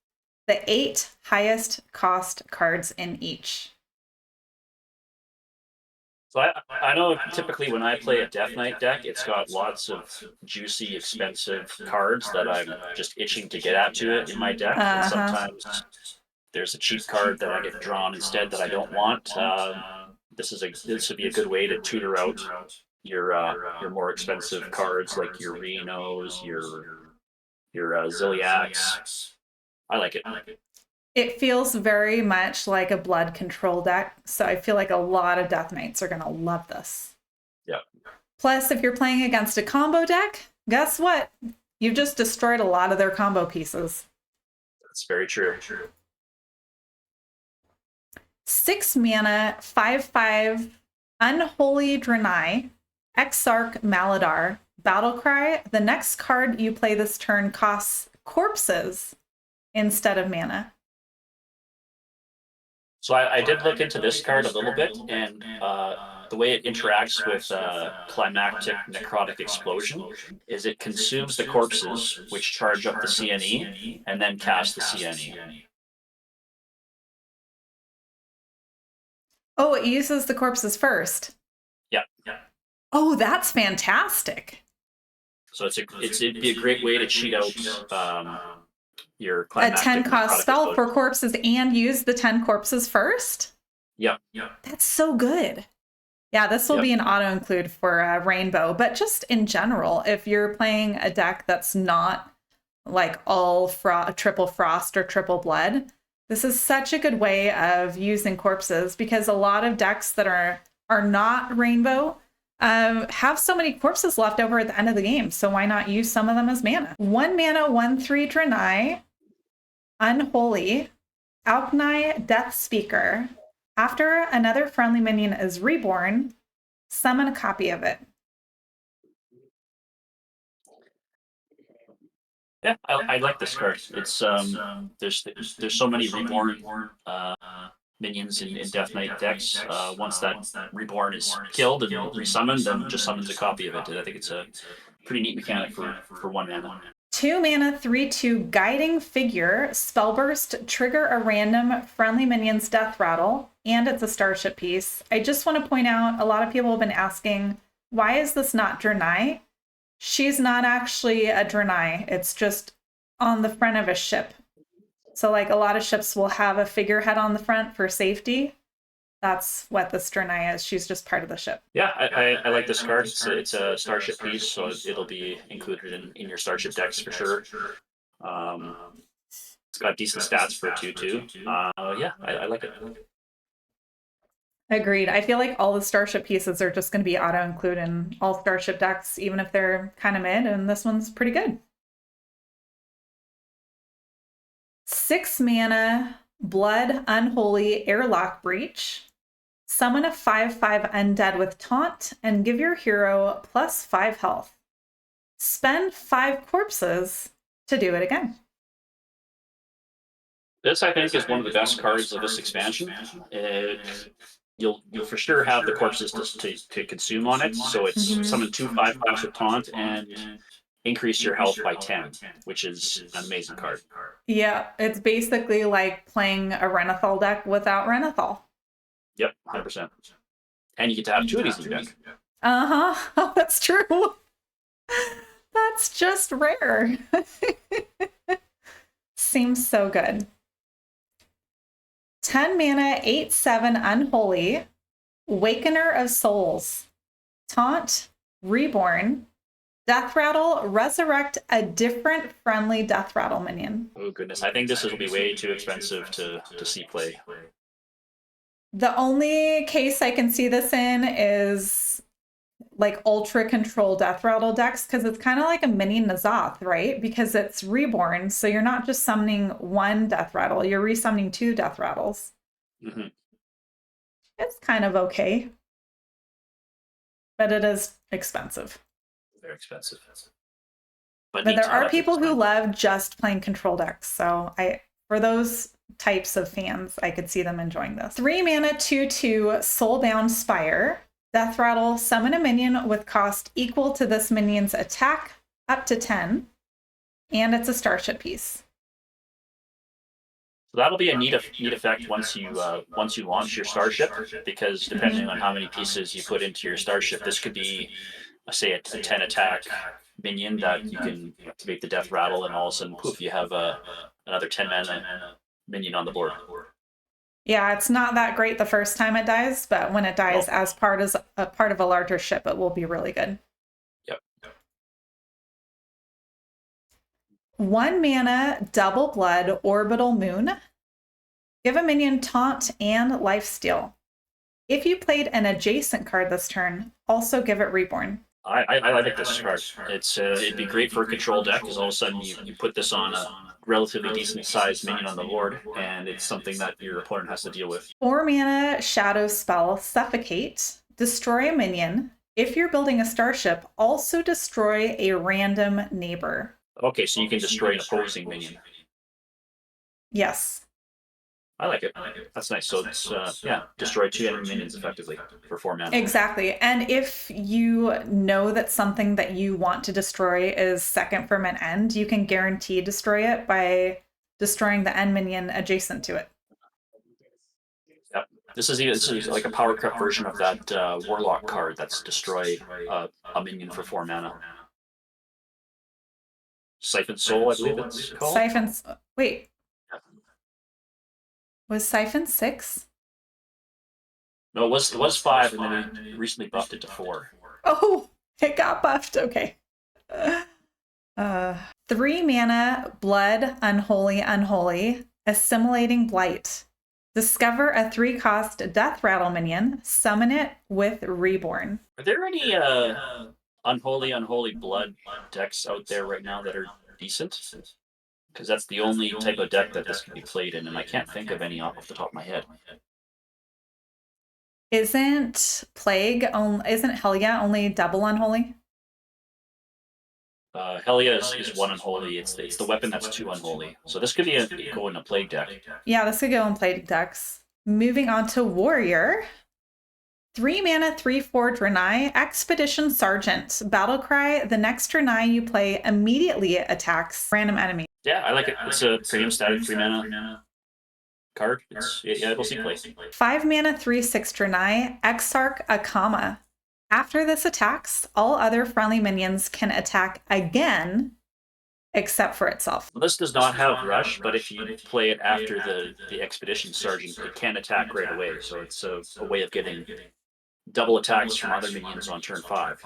the 8 highest cost cards in each. So I know typically when I play a Death Knight deck, it's got lots of juicy, expensive cards that I'm just itching to get at to it in my deck. And sometimes there's a cheap card that I get drawn instead that I don't want. This would be a good way to tutor out your more expensive cards like your Renos, your Ziliacs. I like it. It feels very much like a blood control deck, so I feel like a lot of Death Knights are going to love this. Yeah. Plus, if you're playing against a combo deck, guess what? You've just destroyed a lot of their combo pieces. That's very true. 6 mana, 5/5 Unholy Draenei, Exarch Maladar, Battlecry. The next card you play this turn costs corpses instead of mana. So I did look into this card a little bit, and the way it interacts with Climactic Necrotic Explosion is it consumes the corpses, which charge up the CNE, and then cast the CNE. Oh, it uses the corpses first. Yeah. Oh, that's fantastic. So it'd be a great way to cheat out your a 10 cost spell for corpses and use the 10 corpses first. Yeah. That's so good. Yeah, this will be an auto include for Rainbow, but just in general, if you're playing a deck that's not like all triple frost or triple blood, this is such a good way of using corpses, because a lot of decks that are not Rainbow have so many corpses left over at the end of the game. So why not use some of them as mana? 1 mana, 1/3 Draenei, Unholy, Alknai Death Speaker. After another friendly minion is reborn, summon a copy of it. Yeah, I like this card. It's there's so many reborn minions in Death Knight decks. Once that reborn is killed and resummoned, then just summons a copy of it. And I think it's a pretty neat mechanic for 1 mana. 2 mana, 3/2 Guiding Figure. Spellburst, trigger a random friendly minion's death rattle, and it's a starship piece. I just want to point out, a lot of people have been asking, why is this not Draenei? She's not actually a Draenei. It's just on the front of a ship. So like a lot of ships will have a figurehead on the front for safety. That's what this Draenei is. She's just part of the ship. Yeah, I like this card. It's a starship piece, so it'll be included in your starship decks for sure. It's got decent stats for a 2/2. Yeah, I like it. Agreed. I feel like all the starship pieces are just going to be auto include in all starship decks, even if they're kind of mid, and this one's pretty good. 6 mana, Blood Unholy Airlock Breach. Summon a 5/5 undead with taunt and give your hero +5 health. Spend 5 corpses to do it again. This, I think, is one of the best cards of this expansion. you'll for sure have the corpses to consume on it. So it's summon two 5/5s with taunt and increase your health by 10, which is an amazing card. Yeah, it's basically like playing a Renathal deck without Renathal. Yep, 100%. And you get to have two of these in your deck. Uh-huh. Oh, that's true. That's just rare. Seems so good. 10 mana, 8/7 Unholy, Wakener of Souls, Taunt, Reborn, Death Rattle, resurrect a different friendly Death Rattle minion. Oh goodness, I think this will be way too expensive to see play. The only case I can see this in is like ultra control Death Rattle decks, because it's kind of like a mini Nazoth, right? Because it's reborn, so you're not just summoning one Death Rattle, you're resummoning two Death Rattles. Mm-hmm. It's kind of okay, but it is expensive. Very expensive. But there are people who love just playing control decks, so for those types of fans, I could see them enjoying this. 3 mana, 2/2 Soulbound Spire. Death Rattle, summon a minion with cost equal to this minion's attack, up to 10, and it's a starship piece. So that'll be a neat effect once you launch your starship, because depending on how many pieces you put into your starship, this could be, say, a 10 attack minion that you can activate the Death Rattle, and all of a sudden, poof, you have another 10 mana minion on the board. Yeah, it's not that great the first time it dies, but when it dies as part of a larger ship, it will be really good. Yep. 1 mana, double blood, Orbital Moon. Give a minion taunt and lifesteal. If you played an adjacent card this turn, also give it reborn. I like this card. It'd be great for a control deck, because all of a sudden you put this on a relatively decent sized minion on the board, and it's something that your opponent has to deal with. 4 mana shadow spell, Suffocate. Destroy a minion. If you're building a starship, also destroy a random neighbor. Okay, so you can destroy an opposing minion. Yes. I like it. That's nice. So it's destroy 2 enemy minions effectively for 4 mana. Exactly. And if you know that something that you want to destroy is second from an end, you can guarantee destroy it by destroying the end minion adjacent to it. Yep. This is like a power creep version of that Warlock card that's destroy a minion for 4 mana. Siphon Soul, I believe it's called. Siphons. Wait. Was Siphon 6? No, it was 5, and then we recently buffed it to 4. Oh, it got buffed. Okay. 3 mana, Blood, Unholy, Assimilating Blight. Discover a 3-cost Death Rattle minion. Summon it with Reborn. Are there any Unholy Blood decks out there right now that are decent? Because that's the only type of deck that this can be played in, and I can't think of any off the top of my head. Isn't Helya only double Unholy? Helya is 1 Unholy. It's the weapon that's 2 Unholy. So this could go in a Plague deck. Yeah, this could go in Plague decks. Moving on to Warrior. 3 mana, 3/4 Draenei, Expedition Sergeant. Battle Cry, the next Draenei you play immediately attacks random enemy. Yeah, I like it. It's a premium static 3 mana card. It'll see play. 5 mana, 3/6 Draenei, Exarch Akama. After this attacks, all other friendly minions can attack again, except for itself. Well, this does not have Rush, but if you play it after the Expedition Sergeant, it can attack right away. So it's a way of getting double attacks from other minions on turn 5.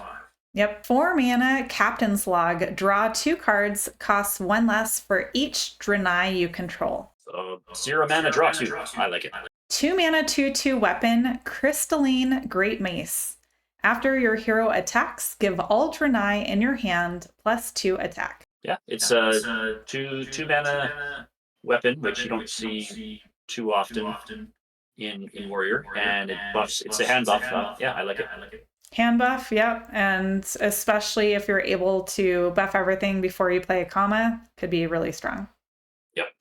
Yep. 4 mana, Captain's Log. Draw 2 cards, costs 1 less for each Draenei you control. So 0 mana, draw 2. I like it. 2 mana, 2/2 Weapon, Crystalline Great Mace. After your hero attacks, give all Draenei in your hand +2 attack. Yeah, it's a 2 mana weapon, which you don't see too often in Warrior, and it's a hand buff. Yeah, I like it. Hand buff, yep. And especially if you're able to buff everything before you play a Akama, could be really strong. Yep.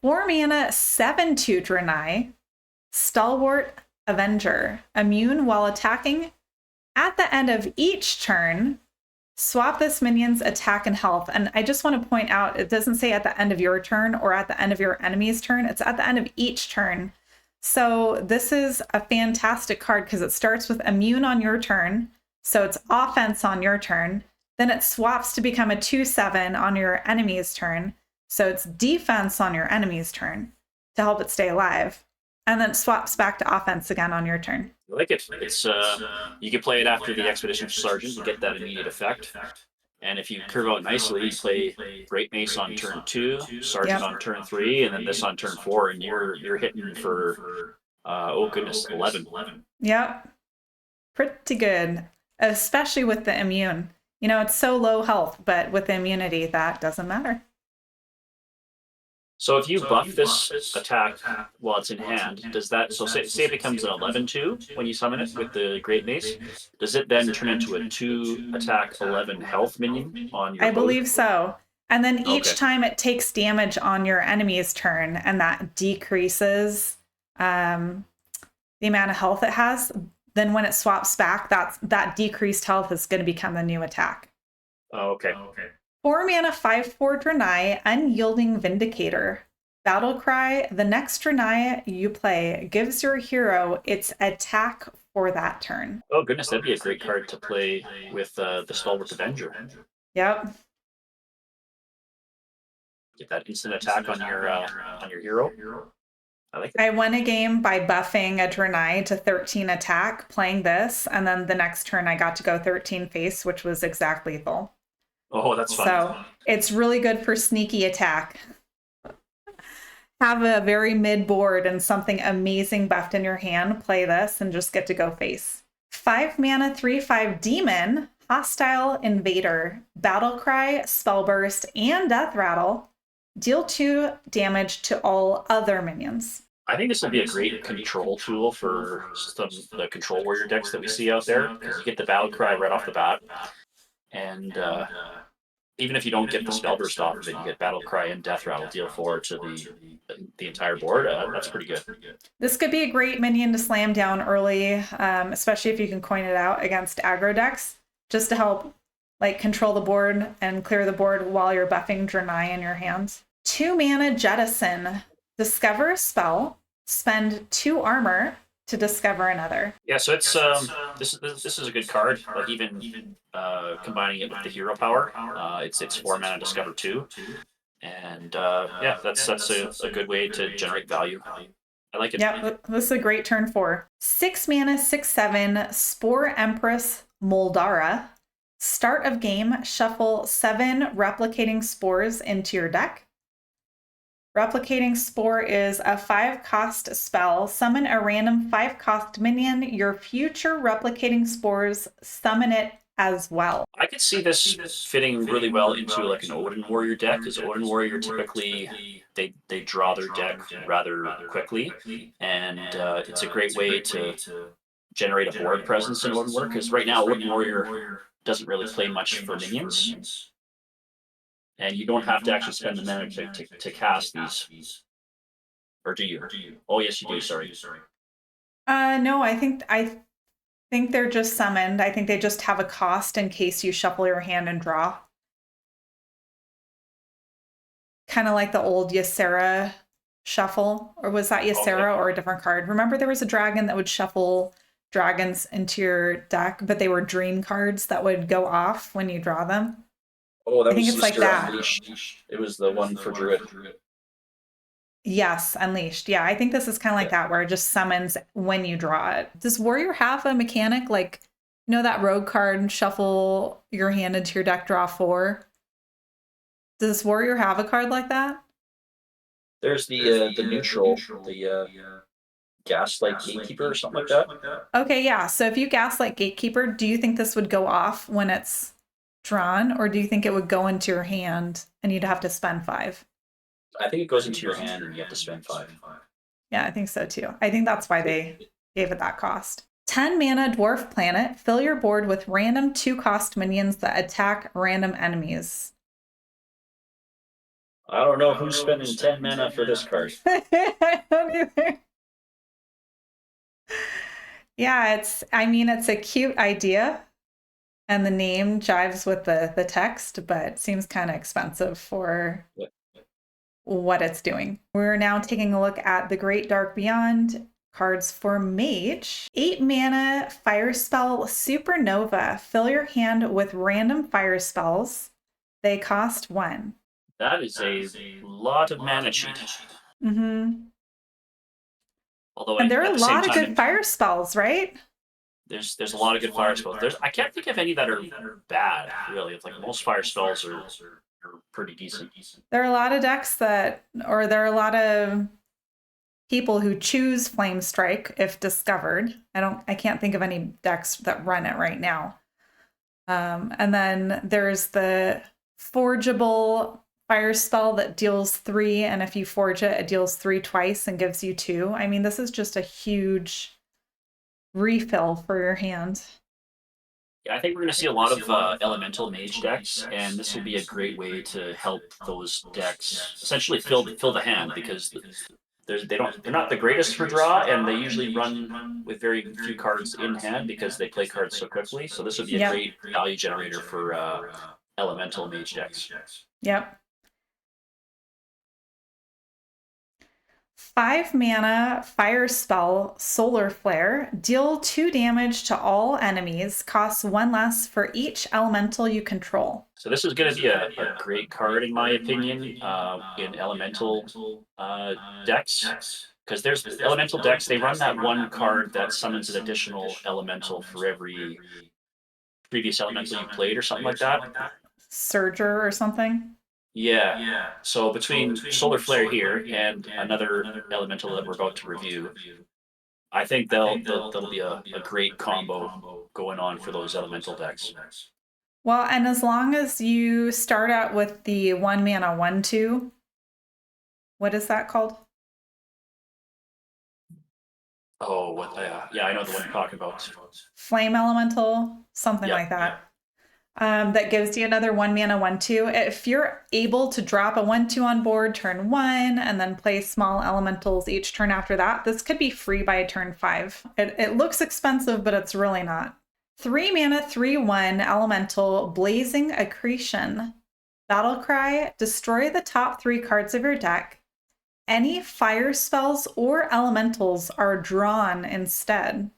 4 mana, 7/2 Draenei. Stalwart Avenger. Immune while attacking. At the end of each turn, swap this minion's attack and health. And I just want to point out, it doesn't say at the end of your turn or at the end of your enemy's turn. It's at the end of each turn. So this is a fantastic card because it starts with immune on your turn. So it's offense on your turn. Then it swaps to become a 2/7 on your enemy's turn. So it's defense on your enemy's turn to help it stay alive. And then it swaps back to offense again on your turn. I like it. It's you can play it after the Expedition Sergeant to get that immediate effect. And if you curve out nicely, you play Great Mace on turn 2, Sergeant on turn 3, and then this on turn 4, and you're hitting for oh goodness, 11. Yep. Pretty good, especially with the immune. You know, it's so low health, but with the immunity, that doesn't matter. So if you buff this attack while it's in hand, does that, so say it becomes an 11/2 when you summon it with the Great Mace, does it then turn into a 2 attack 11 health minion on your I load? believe so. And then each Okay. time it takes damage on your enemy's turn, and that decreases the amount of health it has. Then when it swaps back, that decreased health is going to become the new attack. Oh, okay. 4 mana, 5/4 Draenei, Unyielding Vindicator. Battle Cry, the next Draenei you play gives your hero its attack for that turn. Oh goodness, that'd be a great card to play with the Stalwart Avenger. Yep. Get that instant attack on your hero. I like it. I won a game by buffing a Draenei to 13 attack, playing this, and then the next turn I got to go 13 face, which was exact lethal. Oh, that's fun. So it's really good for sneaky attack. Have a very mid board and something amazing buffed in your hand, play this and just get to go face. 5 mana, 3/5 demon, hostile invader, battle cry, spellburst, and death rattle. Deal 2 damage to all other minions. I think this would be a great control tool for some of the control warrior decks that we see out there, because you get the battle cry right off the bat. And even if you don't get the spellburst off of it, you get battle cry and death rattle, deal 4 to the entire board. That's pretty good. This could be a great minion to slam down early, especially if you can coin it out against aggro decks, just to help like control the board and clear the board while you're buffing Draenei in your hands. 2 mana, jettison. Discover a spell, spend 2 armor to discover another. Yeah, so it's this is a good card. Like even combining it with the hero power, it's 4 mana, discover 2, and yeah, that's a good way to generate value. I like it. Yeah, this is a great turn 4. 6 mana, 6/7, Spore Empress Moldara. Start of game, shuffle 7 replicating spores into your deck. Replicating Spore is a 5-cost spell. Summon a random 5-cost minion. Your future replicating spores, summon it as well. I could see this fitting really well into like an Odin Warrior deck, because Odin Warrior typically they draw their deck rather quickly, and it's a great way to generate a board presence in Odin Warrior, because right now Odin Warrior doesn't really play much for minions. And you don't have to actually spend the mana to cast these. Or do you? Oh, yes, you do. Sorry. No, I think they're just summoned. I think they just have a cost in case you shuffle your hand and draw. Kind of like the old Ysera shuffle. Or was that Ysera or a different card? Remember there was a dragon that would shuffle dragons into your deck, but they were dream cards that would go off when you draw them? Oh, that I think was it's like Sister that. Unleashed. It was the one for Druid. Yes, Unleashed. Yeah, I think this is kind of like that, where it just summons when you draw it. Does Warrior have a mechanic like, you know, that rogue card, shuffle your hand into your deck, draw 4? Does Warrior have a card like that? There's the neutral, the Gaslight Gatekeeper or something like that. Okay, yeah. So if you Gaslight Gatekeeper, do you think this would go off when it's drawn, or do you think it would go into your hand and you'd have to spend 5? I think it goes into your hand and you have to spend 5. Yeah, I think so too. I think that's why they gave it that cost. 10 mana, Dwarf Planet. Fill your board with random 2-cost minions that attack random enemies. I don't know who's spending 10 mana for this card. I don't either. Yeah, I mean, it's a cute idea and the name jives with the text, but seems kind of expensive for what it's doing. We're now taking a look at the Great Dark Beyond cards for Mage. 8 mana fire spell Supernova. Fill your hand with random fire spells. They cost 1. That is a lot of mana cheat. Mm-hmm. Although And there are at a the same lot of time, good fire spells, right? there's a lot of good fire spells. I can't think of any that are bad, really. It's like most fire spells are pretty decent. There are a lot of decks there are a lot of people who choose Flame Strike if discovered. I can't think of any decks that run it right now. And then there's the forgeable fire spell that deals 3, and if you forge it, it deals 3 twice and gives you 2. I mean, this is just a huge refill for your hand. Yeah, I think we're going to see a lot of elemental mage decks, and this will be a great way to help those decks essentially fill the hand because they're not the greatest for draw, and they usually run with very few cards in hand because they play cards so quickly. So this would be a Yep. great value generator for elemental mage decks. Yep. 5 mana fire spell Solar Flare. Deal 2 damage to all enemies. Costs 1 less for each elemental you control. So this is going to be a great card in my opinion in elemental decks. Because there's elemental decks, they run that one card that summons an additional elemental for every previous elemental you played or something like that. Surger or something. Yeah. So between Solar Flare here and another elemental that we're about to review, I think that'll be a great combo going on for those elemental decks. Well, and as long as you start out with the 1 mana 1/2, what is that called? Oh, what? Yeah, I know the one you're talking about. Flame Elemental, something Yep. like that. That gives you another 1 mana 1/2. If you're able to drop a 1/2 on board turn 1 and then play small elementals each turn after that, this could be free by turn 5. It looks expensive, but it's really not. 3 mana 3/1 elemental Blazing Accretion. Battlecry, destroy the top 3 cards of your deck. Any fire spells or elementals are drawn instead.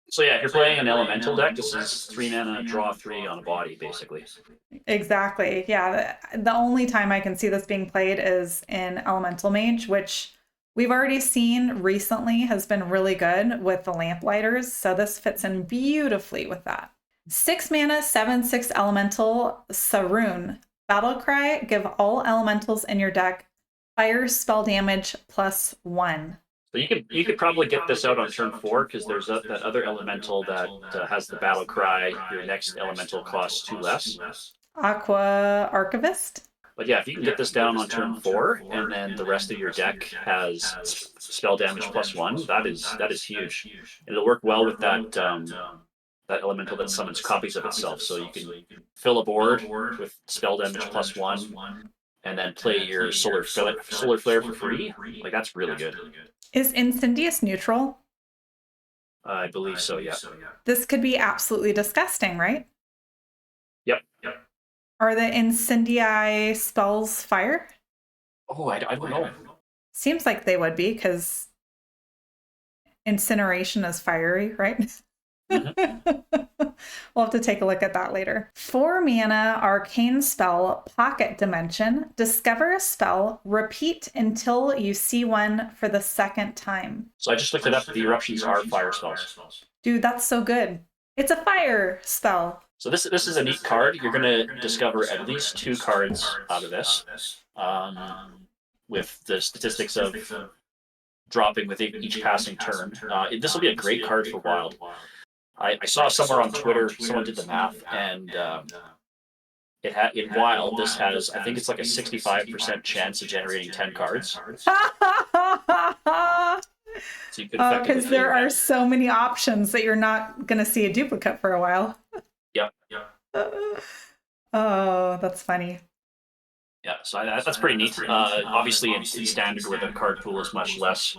So yeah, if you're playing an elemental deck, this is 3 mana, draw 3 on a body, basically. Exactly. Yeah. The only time I can see this being played is in Elemental Mage, which we've already seen recently has been really good with the Lamplighters. So this fits in beautifully with that. 6 mana, 7/6 Elemental Saroon. Battlecry, give all elementals in your deck fire spell damage +1. So you could probably get this out on turn 4 because there's that other elemental that has the battle cry. Your next elemental costs 2 less. Aqua Archivist. But yeah, if you can get this down on turn 4, and then the rest of your deck has spell damage +1, that is huge. It'll work well with that elemental that summons copies of itself. So you can fill a board with spell damage +1, and then play your Solar Flare for free. Like that's really good. Is Incendious neutral? I believe so. Yeah. This could be absolutely disgusting, right? Yep. Are the Incendii spells fire? Oh, I don't know. Seems like they would be because incineration is fiery, right? We'll have to take a look at that later. 4 mana arcane spell Pocket Dimension. Discover a spell. Repeat until you see one for the 2nd time. So I just looked it up. The eruptions are fire spells. Dude, that's so good. It's a fire spell. So this is a neat card. You're gonna discover at least 2 cards out of this, with the statistics of dropping with each passing turn. This will be a great card for Wild. I saw somewhere on Twitter someone did the math, and it had in Wild this has I think it's like a 65% chance of generating 10 cards. So you could because there are so many options that you're not going to see a duplicate for a while. Yep. Oh, that's funny. Yeah, so that's pretty neat. Obviously, in standard, where the card pool is much less,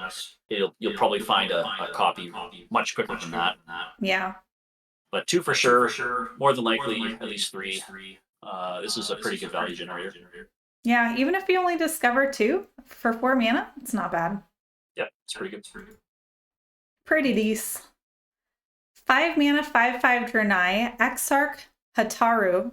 you'll probably find a copy much quicker than that. Yeah. But two for sure, more than likely at least three. This is a pretty good value generator. Yeah, even if you only discover 2 for 4 mana, it's not bad. Yep, it's pretty good. Pretty decent. 5 mana, 5/5 Draenei, Exarch Hataru,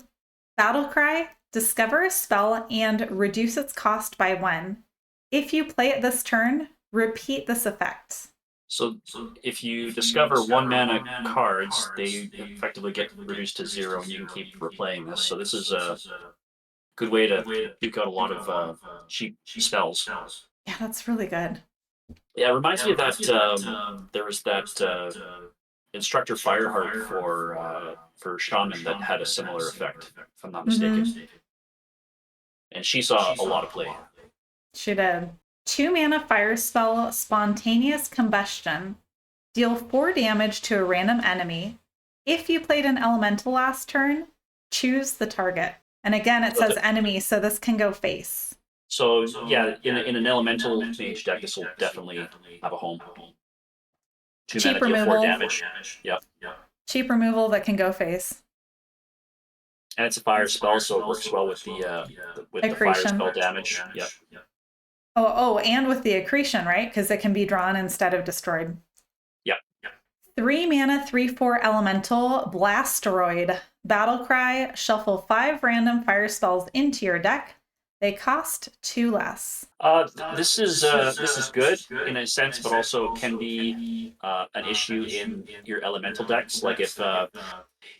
Battlecry, discover a spell and reduce its cost by 1. If you play it this turn, repeat this effect. So if you discover 1 mana cards, they effectively get reduced to 0, and you can keep replaying this. So this is a good way to duke out a lot of cheap spells. Yeah, that's really good. Yeah, it reminds me of that. There was that instructor Fireheart for Shaman that had a similar effect, if I'm not mistaken. And she saw a lot of play. She did. 2 mana fire spell, Spontaneous Combustion. Deal 4 damage to a random enemy. If you played an elemental last turn, choose the target. And again, it says enemy, so this can go face. So yeah, in an elemental mage deck, this will definitely have a home. 2 Cheap mana, deal 4 removal. damage. Yep. Cheap removal that can go face. And it's a fire spell, so it works well with the fire spell damage. Yep. Oh, and with the accretion, right? Because it can be drawn instead of destroyed. Yep. 3 mana, 3/4 elemental, Blasteroid. Battlecry, shuffle 5 random fire spells into your deck. They cost 2 less. This is good in a sense, but also can be an issue in your elemental decks. Like if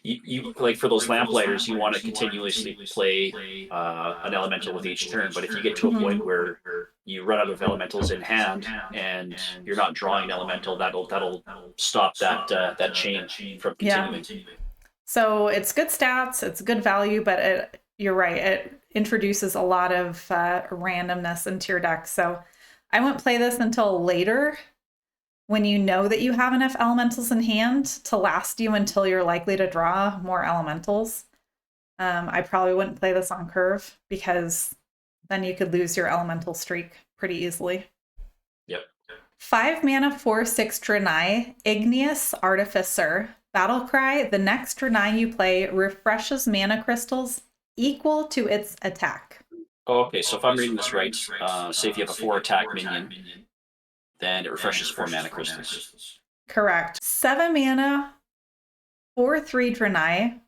you like for those lamplighters, you want to continuously play an elemental with each turn. But if you get to a point where you run out of elementals in hand and you're not drawing an elemental, that'll stop that chain from continuing. Yeah. So it's good stats, it's good value, but you're right, it introduces a lot of randomness into your deck. So I wouldn't play this until later, when you know that you have enough elementals in hand to last you until you're likely to draw more elementals. I probably wouldn't play this on curve, because then you could lose your elemental streak pretty easily. Yep. 5 mana, 4/6 Draenei, Igneous Artificer. Battlecry, the next Draenei you play refreshes mana crystals equal to its attack. Oh, okay, so if I'm reading this right, say if you have a 4 attack minion, then it refreshes 4 mana crystals. Correct. 7 mana, 4/3 Draenei,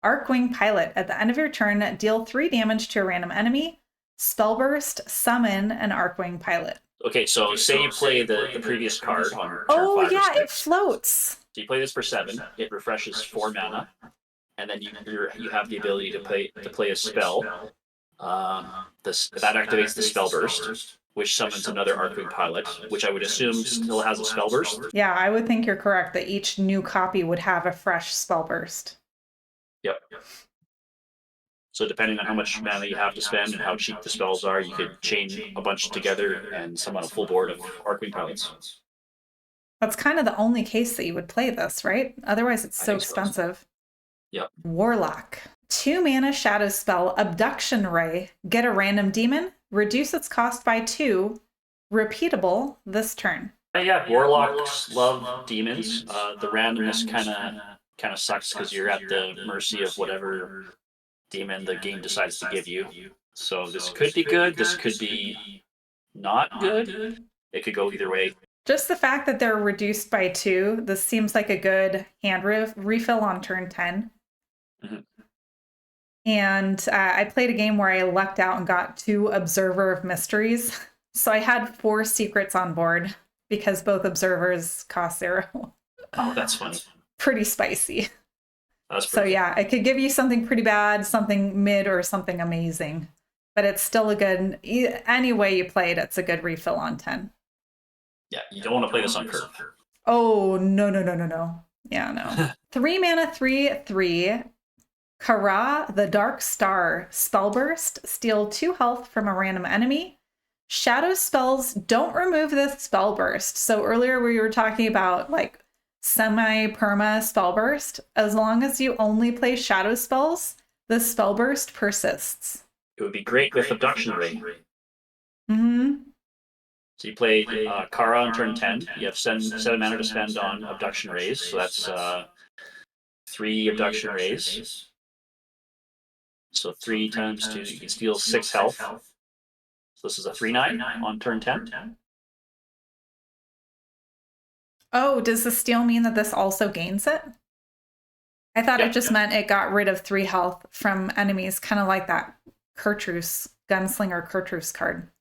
Arcwing Pilot. At the end of your turn, deal 3 damage to a random enemy. Spellburst, summon an Arcwing Pilot. Okay, so say you play the previous card on turn 5 Oh, or yeah, 6. it floats. So you play this for 7. It refreshes 4 mana, and then you have the ability to play a spell. That activates the Spellburst, which summons another Arcwing Pilot, which I would assume still has a Spellburst. Yeah, I would think you're correct that each new copy would have a fresh Spellburst. Yep. So depending on how much mana you have to spend and how cheap the spells are, you could chain a bunch together and summon a full board of Arcwing Pilots. That's kind of the only case that you would play this, right? Otherwise, it's so expensive. Yep. Warlock. 2 mana shadow spell, Abduction Ray. Get a random demon, reduce its cost by 2. Repeatable this turn. Yeah, Warlocks love demons. The randomness kind of sucks because you're at the mercy of whatever demon the game decides to give you. So this could be good. This could be not good. It could go either way. Just the fact that they're reduced by 2, this seems like a good hand refill on turn 10. And I played a game where I lucked out and got 2 Observer of Mysteries. So I had 4 secrets on board because both observers cost 0. Oh, that's funny. Pretty spicy. So yeah, it could give you something pretty bad, something mid, or something amazing. But it's still a good, any way you play it, it's a good refill on 10. Yeah, you don't want to play this on curve. Oh, no. Yeah, no. 3 mana, 3/3. Kara, the Dark Star. Spellburst. Steal 2 health from a random enemy. Shadow spells don't remove this Spellburst. So earlier we were talking about like semi-perma Spellburst. As long as you only play shadow spells, the Spellburst persists. It would be great with Abduction Ray. Mm-hmm. So you play Kara on turn 10. You have 7 mana to spend on Abduction Rays, so that's 3 Abduction Rays. So 3 times 2, you can steal 6 health. So this is a 3/9 on turn 10. Oh, does the steal mean that this also gains it? I thought it just meant it got rid of 3 health from enemies, kind of like that Kurtrus, Gunslinger Kurtrus card.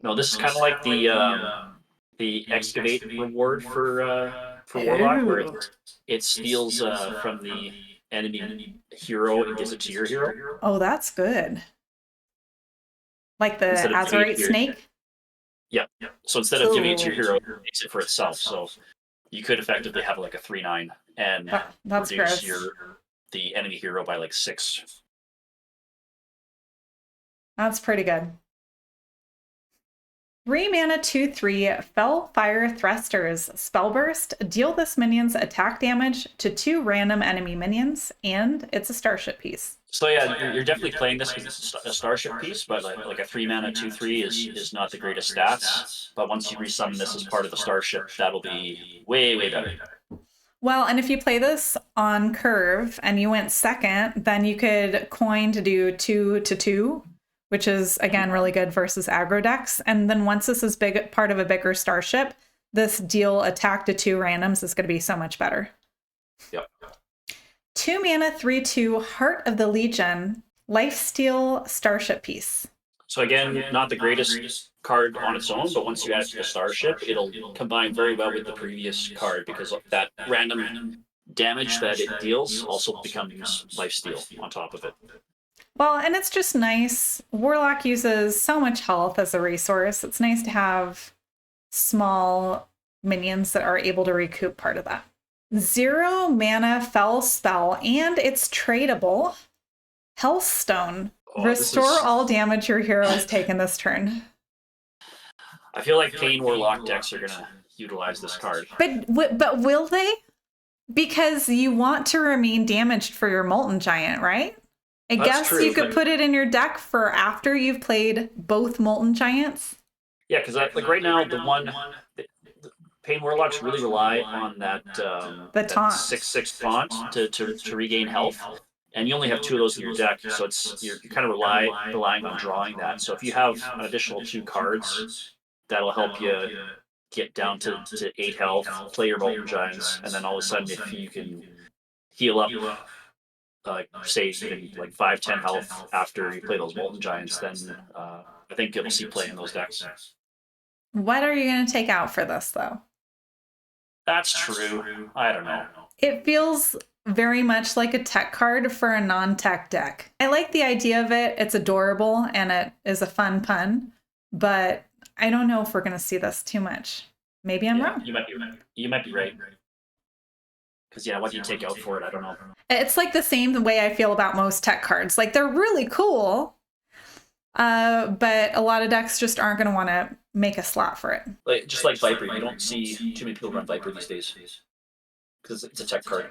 No, this is kind of like the Excavate reward for Warlock, where Ooh. it steals from the enemy hero and gives it to your hero. Oh, that's good. Like the Instead of giving it Azurite to your, snake? yeah. So instead of giving it to your Cool. hero, it makes it for itself. So you could effectively have like a 3/9 and That's reduce gross. the enemy hero by like 6. That's pretty good. 3 mana, 2/3, Fellfire Thrusters. Spellburst. Deal this minion's attack damage to 2 random enemy minions, and it's a starship piece. So yeah, you're definitely playing this because it's a starship piece, but like a 3 mana 2/3 is not the greatest stats. But once you resummon this as part of the starship, that'll be way better. Well, and if you play this on curve and you went second, then you could coin to do 2/2, which is again really good versus aggro decks. And then once this is part of a bigger starship, this deal attack to 2 randoms is going to be so much better. Yep. 2 mana, 3/2, Heart of the Legion, Lifesteal starship piece. So again, not the greatest card on its own, but once you add it to the starship, it'll combine very well with the previous card because that random damage that it deals also becomes lifesteal on top of it. Well, and it's just nice. Warlock uses so much health as a resource. It's nice to have small minions that are able to recoup part of that. 0 mana Fell spell, and it's tradable. Healthstone. Restore all damage your hero has taken this turn. I feel like Pain Warlock decks are gonna utilize this card. But will they? Because you want to remain damaged for your Molten Giant, right? I guess you could put it in your deck for after you've played both Molten Giants. Yeah, because like right now the Pain Warlocks really rely on that The taunt. 6/6 taunt to regain health, and you only have 2 of those in your deck, so you're kind of relying on drawing that. So if you have an additional 2 cards, that'll help you get down to 8 health, play your Molten Giants, and then all of a sudden if you can heal up say even like 5-10 health after you play those Molten Giants, then I think it'll see play in those decks. What are you going to take out for this, though? That's true. I don't know. It feels very much like a tech card for a non-tech deck. I like the idea of it. It's adorable and it is a fun pun, but I don't know if we're going to see this too much. Maybe I'm wrong. You might be right. Because yeah, what do you take out for it? I don't know. It's like the same way I feel about most tech cards. Like they're really cool, but a lot of decks just aren't going to want to make a slot for it. Just like Viper, you don't see too many people run Viper these days because it's a tech card.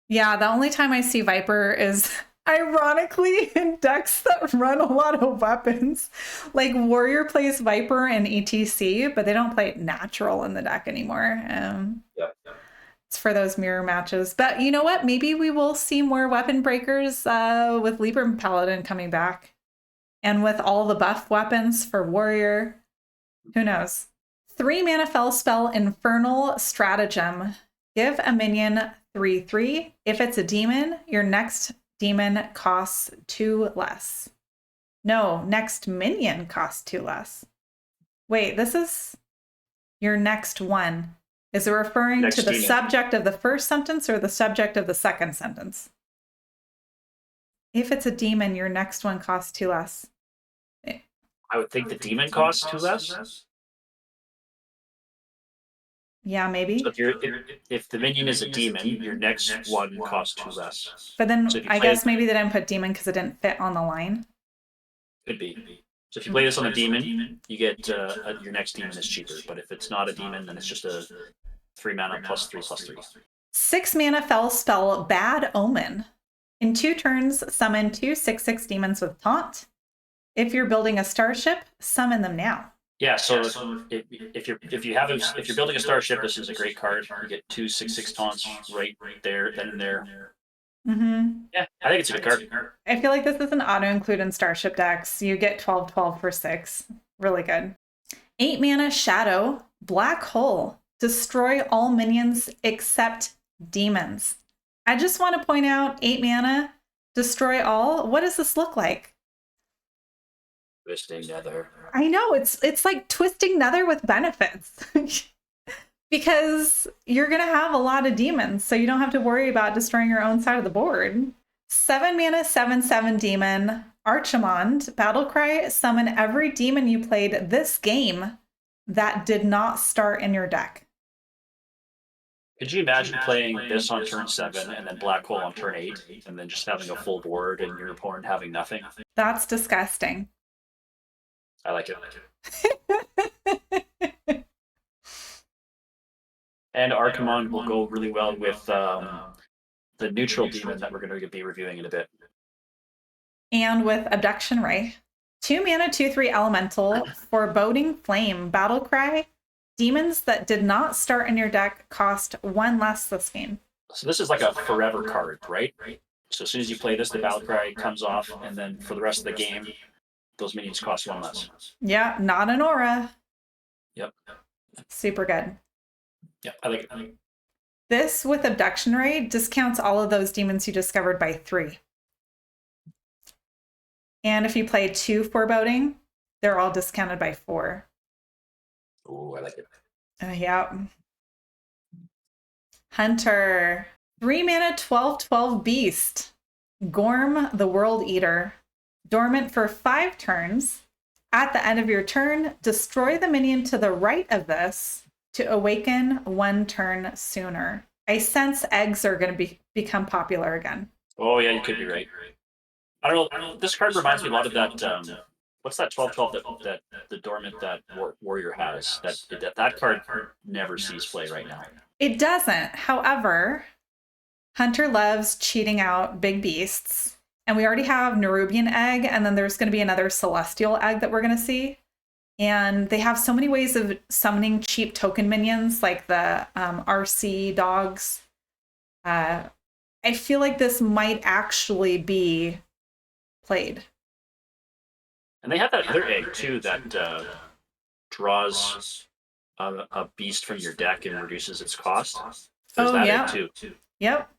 Yeah, the only time I see Viper is ironically in decks that run a lot of weapons. Like Warrior plays Viper and ETC, but they don't play it natural in the deck anymore. It's for those mirror matches. But you know what? Maybe we will see more weapon breakers with Libram Paladin coming back. And with all the buff weapons for Warrior. Who knows? 3 mana Fell spell, Infernal Stratagem. Give a minion 3/3. If it's a demon, your next demon costs 2 less. No, next minion costs 2 less. Wait, this is your next one. Is it referring to the subject of the first sentence or the subject of the second sentence? If it's a demon, your next one costs 2 less. I would think the demon costs 2 less. Yeah, maybe. So if the minion is a demon, your next one costs 2 less. But then I guess maybe they didn't put demon because it didn't fit on the line. Could be. So if you play this on a demon, you get your next demon is cheaper. But if it's not a demon, then it's just a 3 mana +3/+3. 6 mana Fell spell, Bad Omen. In 2 turns, summon 2 6/6 demons with taunt. If you're building a starship, summon them now. Yeah, so if you're building a starship, this is a great card. You get 2 6/6 taunts right there, then and there. Mm-hmm. Yeah, I think it's a good card. I feel like this is an auto-include in starship decks. You get 12/12 for 6. Really good. 8 mana Shadow, Black Hole. Destroy all minions except demons. I just want to point out 8 mana, destroy all. What does this look like? Twisting Nether. I know, it's like Twisting Nether with benefits. Because you're going to have a lot of demons, so you don't have to worry about destroying your own side of the board. 7 mana, 7/7 demon, Archimond, Battlecry, summon every demon you played this game that did not start in your deck. Could you imagine playing this on turn 7 and then Black Hole on turn 8 and then just having a full board and your opponent having nothing? That's disgusting. I like it. And Archimond will go really well with the neutral demon that we're going to be reviewing in a bit. And with Abduction Ray. 2 mana, 2/3 elemental, Foreboding Flame, Battlecry. Demons that did not start in your deck cost 1 less this game. So this is like a forever card, right? So as soon as you play this, the Battlecry comes off, and then for the rest of the game, those minions cost 1 less. Yeah, not an aura. Yep. Super good. Yeah, I like it. This with Abduction Ray discounts all of those demons you discovered by 3. And if you play 2 Foreboding, they're all discounted by 4. Ooh, I like it. Yeah. Hunter. 3 mana, 12/12 Beast. Gorm the World Eater. Dormant for 5 turns. At the end of your turn, destroy the minion to the right of this to awaken 1 turn sooner. I sense eggs are going to become popular again. Oh, yeah, you could be right. I don't know. This card reminds me a lot of that. What's that 12/12 that the dormant that warrior has? That card never sees play right now. It doesn't. However, Hunter loves cheating out big beasts. And we already have Nerubian Egg, and then there's going to be another Celestial Egg that we're going to see. And they have so many ways of summoning cheap token minions, like the RC dogs. I feel like this might actually be played. And they have that other egg, too, that draws a beast from your deck and reduces its cost. There's that egg, too. Yep.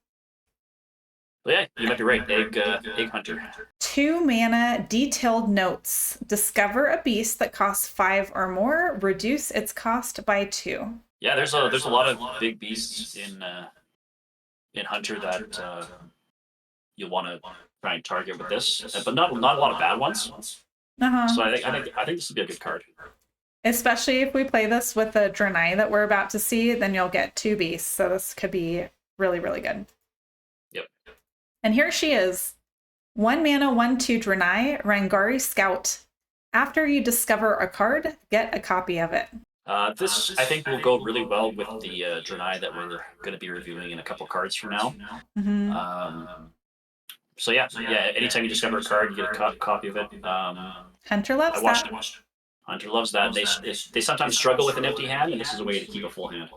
But yeah, you might be right. Egg Hunter. 2 mana, Detailed Notes. Discover a beast that costs 5 or more. Reduce its cost by 2. Yeah, there's a lot of big beasts in Hunter that you'll want to try and target with this, but not a lot of bad ones. So I think this would be a good card. Especially if we play this with the Draenei that we're about to see, then you'll get 2 beasts. So this could be really, really good. Yep. And here she is. 1 mana, 1/2 Draenei, Rangari Scout. After you discover a card, get a copy of it. This, I think, will go really well with the Draenei that we're going to be reviewing in a couple cards from now. Mm-hmm. So yeah. Anytime you discover a card, you get a copy of it. Hunter loves that. Hunter loves that. They sometimes struggle with an empty hand, and this is a way to keep a full hand.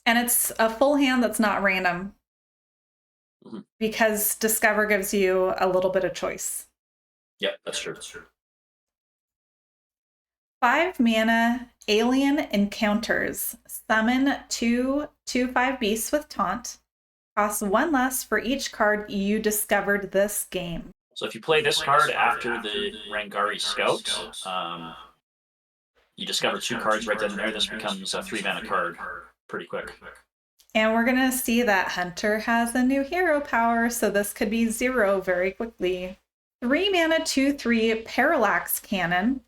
And it's a full hand that's not random. Mm-hmm. Because Discover gives you a little bit of choice. Yep, that's true. 5 mana, Alien Encounters. Summon 2 2/5 beasts with taunt. Costs 1 less for each card you discovered this game. So if you play this card after the Rangari Scout, you discover 2 cards right then and there. This becomes a 3 mana card pretty quick. And we're going to see that Hunter has a new hero power, so this could be 0 very quickly. 3 mana, 2/3 Parallax Cannon.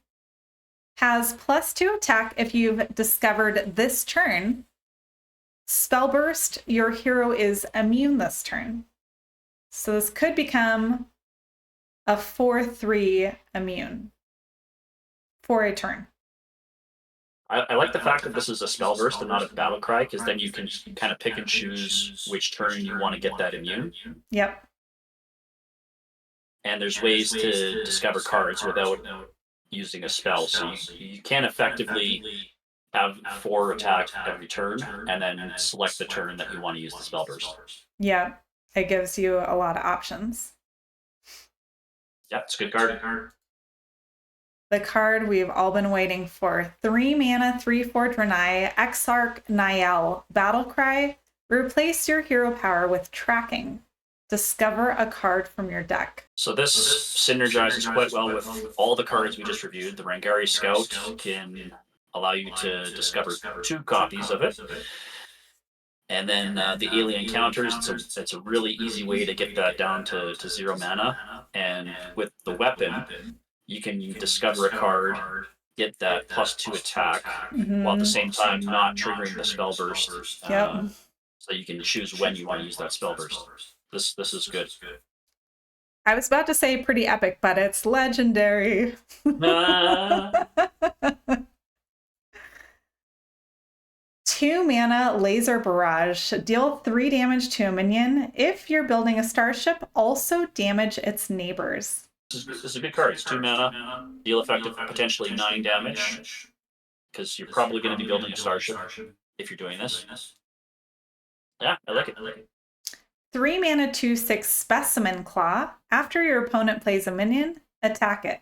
Has +2 attack if you've discovered this turn. Spellburst, your hero is immune this turn. So this could become a 4/3 immune for a turn. I like the fact that this is a spell burst and not a battle cry, because then you can kind of pick and choose which turn you want to get that immune. Yep. And there's ways to discover cards without using a spell. So you can effectively have 4 attack every turn, and then select the turn that you want to use the spell burst. Yeah. It gives you a lot of options. Yeah, it's a good card. The card we've all been waiting for. 3 mana, 3/4 Draenei, Exarch Niall. Battle Cry. Replace your hero power with tracking. Discover a card from your deck. So this synergizes quite well with all the cards we just reviewed. The Rangari Scout can allow you to discover 2 copies of it. And then the Alien Counters, it's a really easy way to get that down to 0 mana. And with the weapon, you can discover a card, get that +2 attack, while at the same time not triggering the spell burst. Yep. So you can choose when you want to use that spell burst. This is good. I was about to say pretty epic, but it's legendary. Ah. 2 mana Laser Barrage. Deal 3 damage to a minion. If you're building a starship, also damage its neighbors. This is a good card. It's 2 mana. Deal effective potentially 9 damage, because you're probably going to be building a starship if you're doing this. Yeah, I like it. 3 mana 2/6 Specimen Claw. After your opponent plays a minion, attack it.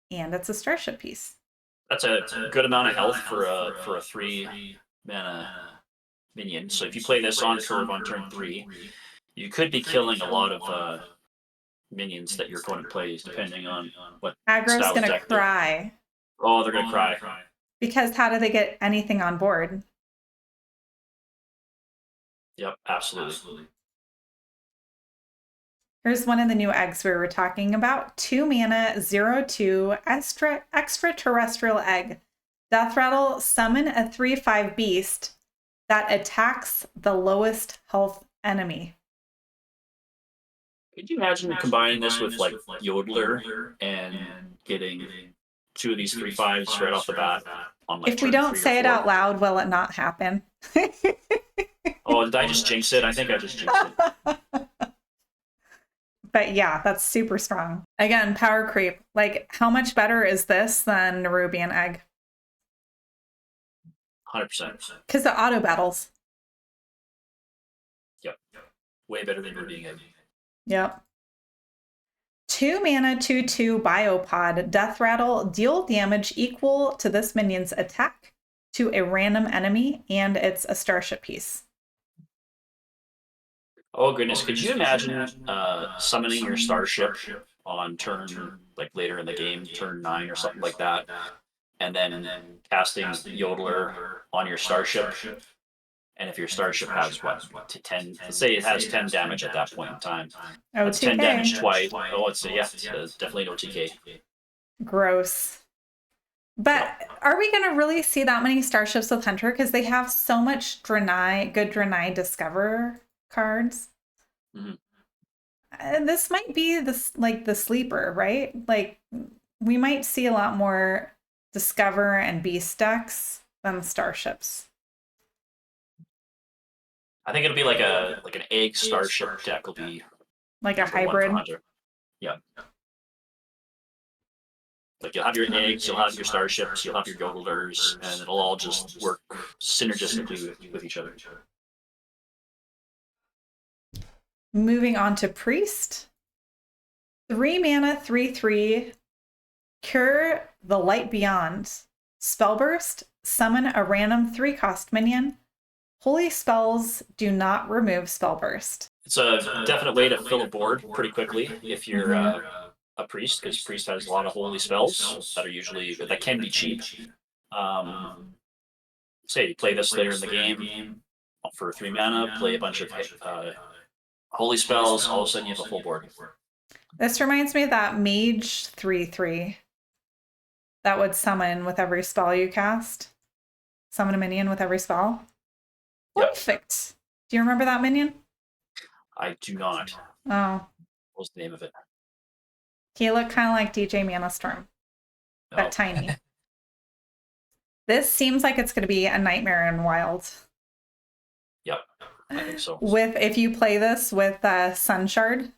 And it's a starship piece. That's a good amount of health for a 3 mana minion. So if you play this on curve on turn 3, you could be killing a lot of minions that your opponent plays, depending on what Aggro's style gonna deck cry. Oh, they're gonna cry. Because how do they get anything on board? Yep, absolutely. Here's one of the new eggs we were talking about. 2 mana, 0/2 extraterrestrial egg. Death Rattle, summon a 3/5 beast that attacks the lowest health enemy. Could you imagine combining this with like Yodeler and getting 2 of these 3/5s right off the bat on like If we turn don't 3 or say it 4? out loud, will it not happen? Oh, did I just jinx it? I think I just jinxed it. But yeah, that's super strong. Again, power creep. Like, how much better is this than Nerubian Egg? 100%. Because it auto battles. Yep. Way better than Ruby Egg. Yep. 2 mana, 2/2 Biopod. Death Rattle. Deal damage equal to this minion's attack to a random enemy, and it's a starship piece. Oh goodness, could you imagine summoning your starship on turn, like later in the game, turn 9 or something like that, and then casting Yodeler on your starship? And if your starship has what, to 10, let's say it has 10 damage at that point in time. That's 10 damage twice. Oh, it's definitely no TK. Gross. But are we going to really see that many starships with Hunter? Because they have so much Draenei, good Draenei Discover cards. This might be the sleeper, right? Like, we might see a lot more Discover and Beast decks than starships. I think it'll be like an egg starship deck will be like a hybrid. Yeah. Like you'll have your eggs, you'll have your starships, you'll have your Yodelers, and it'll all just work synergistically with each other. Moving on to Priest. 3 mana, 3/3. Cure the Light Beyond. Spellburst. Summon a random 3-cost minion. Holy spells do not remove Spellburst. It's a definite way to fill a board pretty quickly if you're a priest, because priest has a lot of holy spells that can be cheap. Say you play this later in the game for 3 mana, play a bunch of holy spells, all of a sudden you have a full board. This reminds me of that mage 3/3 that would summon with every spell you cast. Summon a minion with every spell. Perfect. Do you remember that minion? I do not. Oh. What's the name of it? He looked kind of like DJ Manastorm, but tiny. This seems like it's going to be a nightmare in Wild. Yep, I think so. With if you play this with Sun Shard,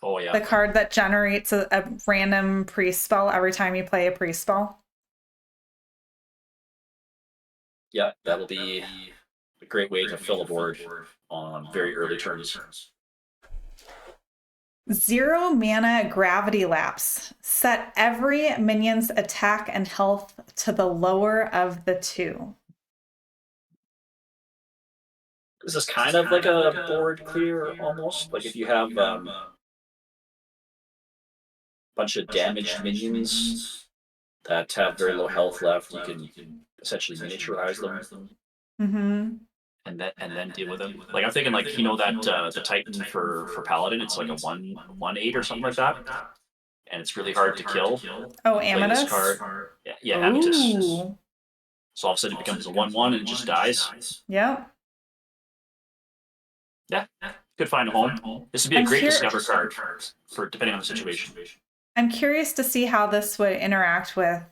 Oh yeah, the card that generates a random priest spell every time you play a priest spell. yeah, that'll be a great way to fill a board on very early turns. 0 mana Gravity Lapse. Set every minion's attack and health to the lower of the 2. This is kind of like a board clear almost. Like if you have bunch of damaged minions that have very low health left, you can essentially miniaturize them Mm-hmm. and then deal with them. Like I'm thinking, like that the Titan for Paladin, it's like a 1/8 or something like that, and it's really hard to kill. Oh, Play this Amethyst? card, yeah, Amethyst. Ooh. So all of a sudden it becomes a 1/1 and it just dies. Yep. Yeah, could find a home. This would be a great discover card for depending on the situation. I'm curious to see how this would interact with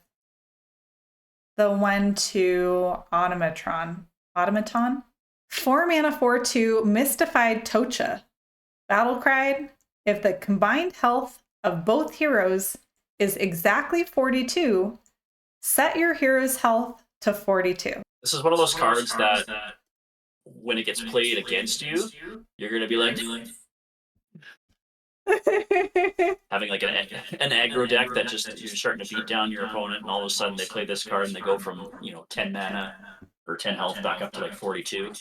the 1/2 Automaton. 4 mana 4/2 Mystified Tocha. Battle cried. If the combined health of both heroes is exactly 42, set your hero's health to 42. This is one of those cards that when it gets played against you, you're gonna be like having like an aggro deck that just you're starting to beat down your opponent, and all of a sudden they play this card and they go from 10 mana or 10 health back up to like 42.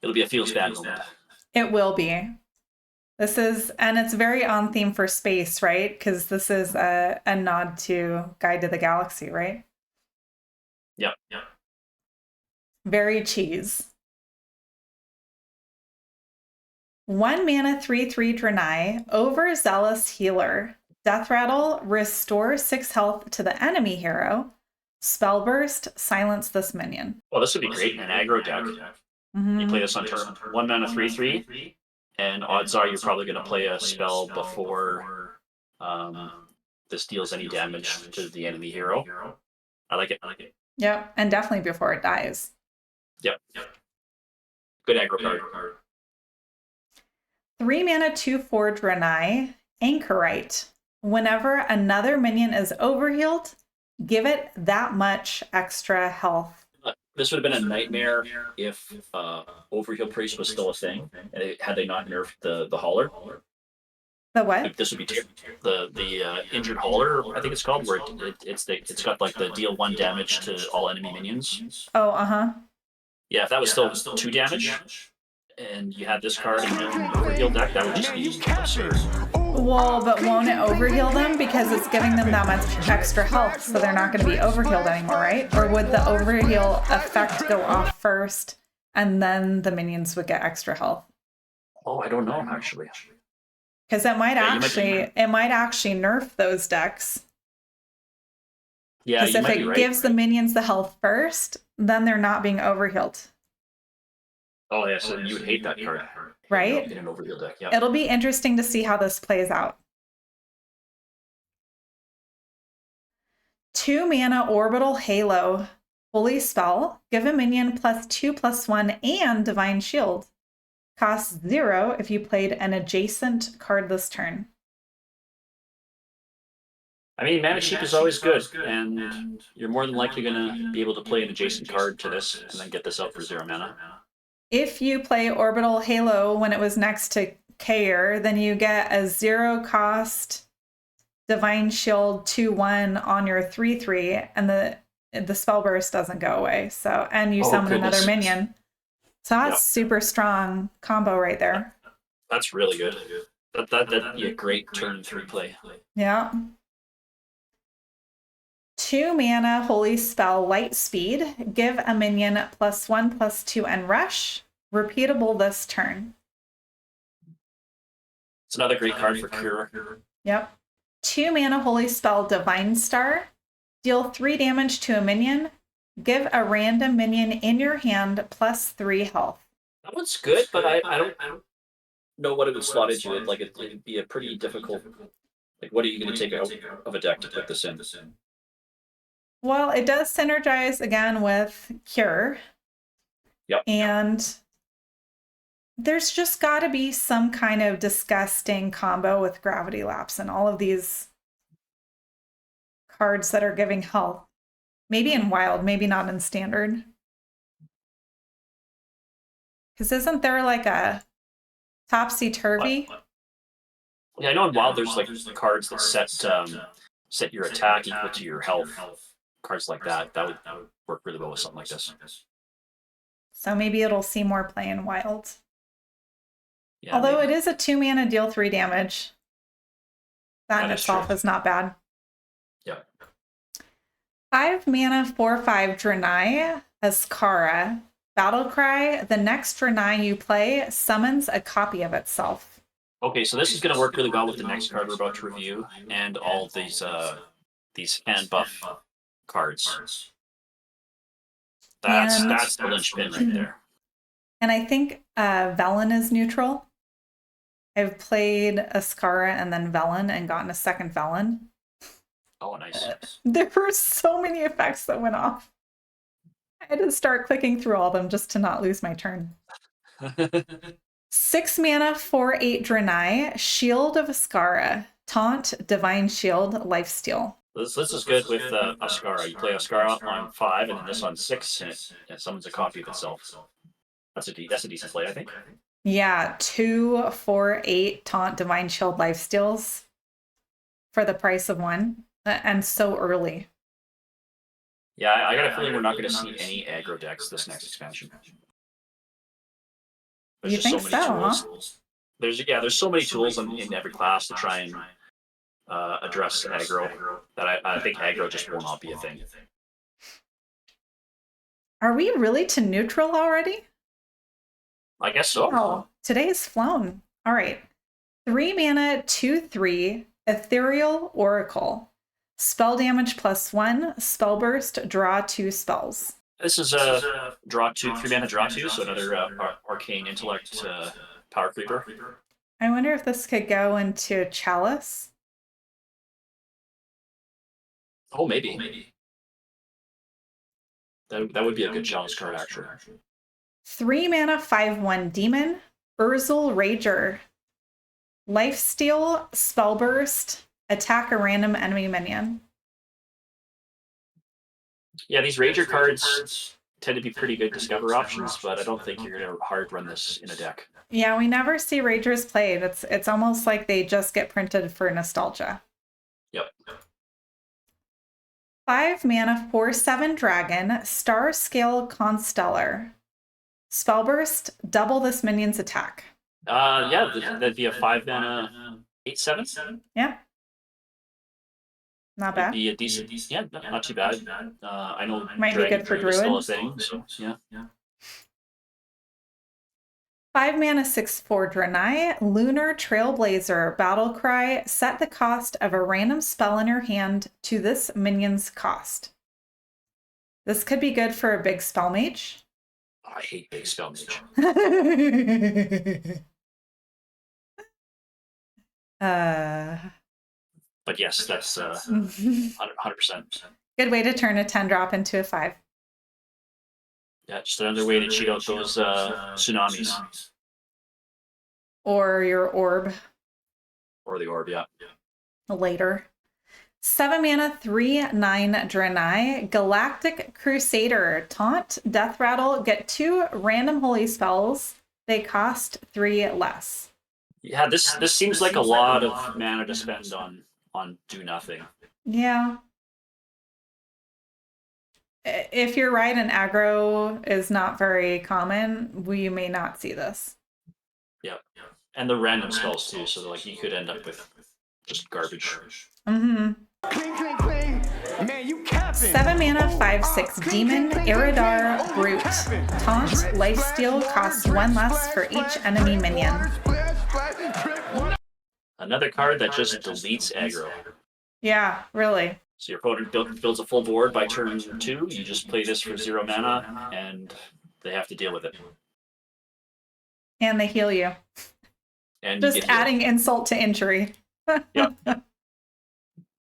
It'll be a feels bad moment. It will be. And it's very on theme for space, right? Because this is a nod to Guide to the Galaxy, right? Yep. Very cheese. 1 mana 3/3 Draenei, Overzealous Healer. Death Rattle, restore 6 health to the enemy hero. Spellburst, silence this minion. Well, this would be great in an aggro deck. Mm-hmm. You play this on turn 1 mana 3/3, and odds are you're probably going to play a spell before this deals any damage to the enemy hero. I like it. Yep, and definitely before it dies. Yep. Good aggro card. 3 mana 2/4 Draenei, Anchorite. Whenever another minion is overhealed, give it that much extra health. This would have been a nightmare if Overheal Priest was still a thing, and had they not nerfed the Hauler. The what? This would be the Injured Hauler, I think it's called, where it's got like the deal 1 damage to all enemy minions. Oh, uh-huh. Yeah, if that was still 2 damage, and you had this card in your Overheal deck, that would just be absurd. Well, but won't it overheal them because it's giving them that much extra health, so they're not going to be overhealed anymore, right? Or would the overheal effect go off first, and then the minions would get extra health? Oh, I don't know actually. Because it might actually nerf those decks. Yeah, because if it gives the minions the health first, then they're not being overhealed. Oh yeah, so you would hate that card, right? In an overheal deck, yeah. It'll be interesting to see how this plays out. 2 mana Orbital Halo, Holy Spell. Give a minion +2/+1 and Divine Shield. Costs 0 if you played an adjacent card this turn. I mean, Mana Sheep is always good, and you're more than likely going to be able to play an adjacent card to this and then get this out for 0 mana. If you play Orbital Halo when it was next to Kair, then you get a 0-cost Divine Shield 2/1 on your 3/3, and the spell burst doesn't go away. So, and you summon another minion. So that's super strong combo right there. That's really good. That'd be a great turn 3 play. Yeah. 2 mana Holy Spell Light Speed. Give a minion +1/+2 and rush. Repeatable this turn. It's another great card for Cure. Yep. 2 mana Holy Spell Divine Star. Deal 3 damage to a minion. Give a random minion in your hand +3 health. That one's good, but I don't know what it would slot into it. Like it'd be a pretty difficult Like, what are you going to take out of a deck to put this in? Well, it does synergize again with Cure. Yep. And there's just got to be some kind of disgusting combo with Gravity Lapse and all of these cards that are giving health. Maybe in Wild, maybe not in Standard. Because isn't there like a topsy-turvy? Yeah, I know in Wild there's like cards that set your attack equal to your health. Cards like that. That would work really well with something like this. So maybe it'll see more play in Wild. Yeah, Although maybe. it is a 2-mana, deal 3 damage. That in itself is not bad. Yeah. 5-mana, 4/5 Draenei, Azkara. Battlecry, the next Draenei you play summons a copy of itself. Okay, so this is going to work really well with the next card we're about to review, and all these hand buff cards. That's the linchpin right there. And I think Velen is neutral. I've played Azkara and then Velen and gotten a second Velen. Oh, nice. There were so many effects that went off. I had to start clicking through all of them just to not lose my turn. 6-mana, 4/8 Draenei, Shield of Azkara, Taunt, Divine Shield, Lifesteal. This is good with Azkara. You play Azkara on 5, and then this on 6, and it summons a copy of itself. That's a decent play, I think. Yeah, 2, 4, 8 Taunt, Divine Shield, Lifesteals for the price of 1, and so early. Yeah, I got a feeling we're not going to see any aggro decks this next expansion. There's You just think so many tools. Huh? There's so many tools in every class to try and address aggro that I think aggro just will not be a thing. Are we really to neutral already? I guess so. Oh, today's flown. All right. 3-mana, 2/3 Ethereal Oracle. Spell damage +1, spell burst, draw 2 spells. This is a draw 2, 3-mana draw 2, so another arcane intellect power creeper. I wonder if this could go into Chalice. Oh, maybe. That would be a good challenge card, actually. 3-mana, 5/1 Demon, Urzel Rager. Lifesteal, spell burst, attack a random enemy minion. Yeah, these Rager cards tend to be pretty good discover options, but I don't think you're going to hard run this in a deck. Yeah, we never see Ragers played. It's almost like they just get printed for nostalgia. Yep. 5-mana, 4/7 Dragon, Star Scale Constellar. Spellburst, double this minion's attack. Yeah, that'd be a 5-mana 8/7. Yeah. Not bad. Be a decent, yeah, not too bad. I know might be good for Druid is still a druids. thing, so yeah. 5-mana, 6/4 Draenei, Lunar Trailblazer, Battlecry, set the cost of a random spell in your hand to this minion's cost. This could be good for a big spell mage. Oh, I hate big spell mage. But yes, that's 100%. Good way to turn a 10-drop into a 5. Yeah, just another way to cheat out those tsunamis. Or your orb. Or the orb, yeah. Later. 7-mana, 3/9 Draenei, Galactic Crusader, Taunt, Death Rattle, get 2 random holy spells. They cost 3 less. Yeah, this seems like a lot of mana to spend on do nothing. Yeah. If you're right and aggro is not very common, we may not see this. Yeah. And the random spells too, so like you could end up with just garbage. Mm-hmm. Cling, cling, cling. Man, you capping. 7-mana, 5/6 Demon, Eridar, Brute. Taunt, Lifesteal costs 1 less for each enemy minion. Another card that just deletes aggro. Yeah, really. So your opponent builds a full board by turn 2, you just play this for 0 mana, and they have to deal with it. And they heal you. And Just adding insult to injury. Yep.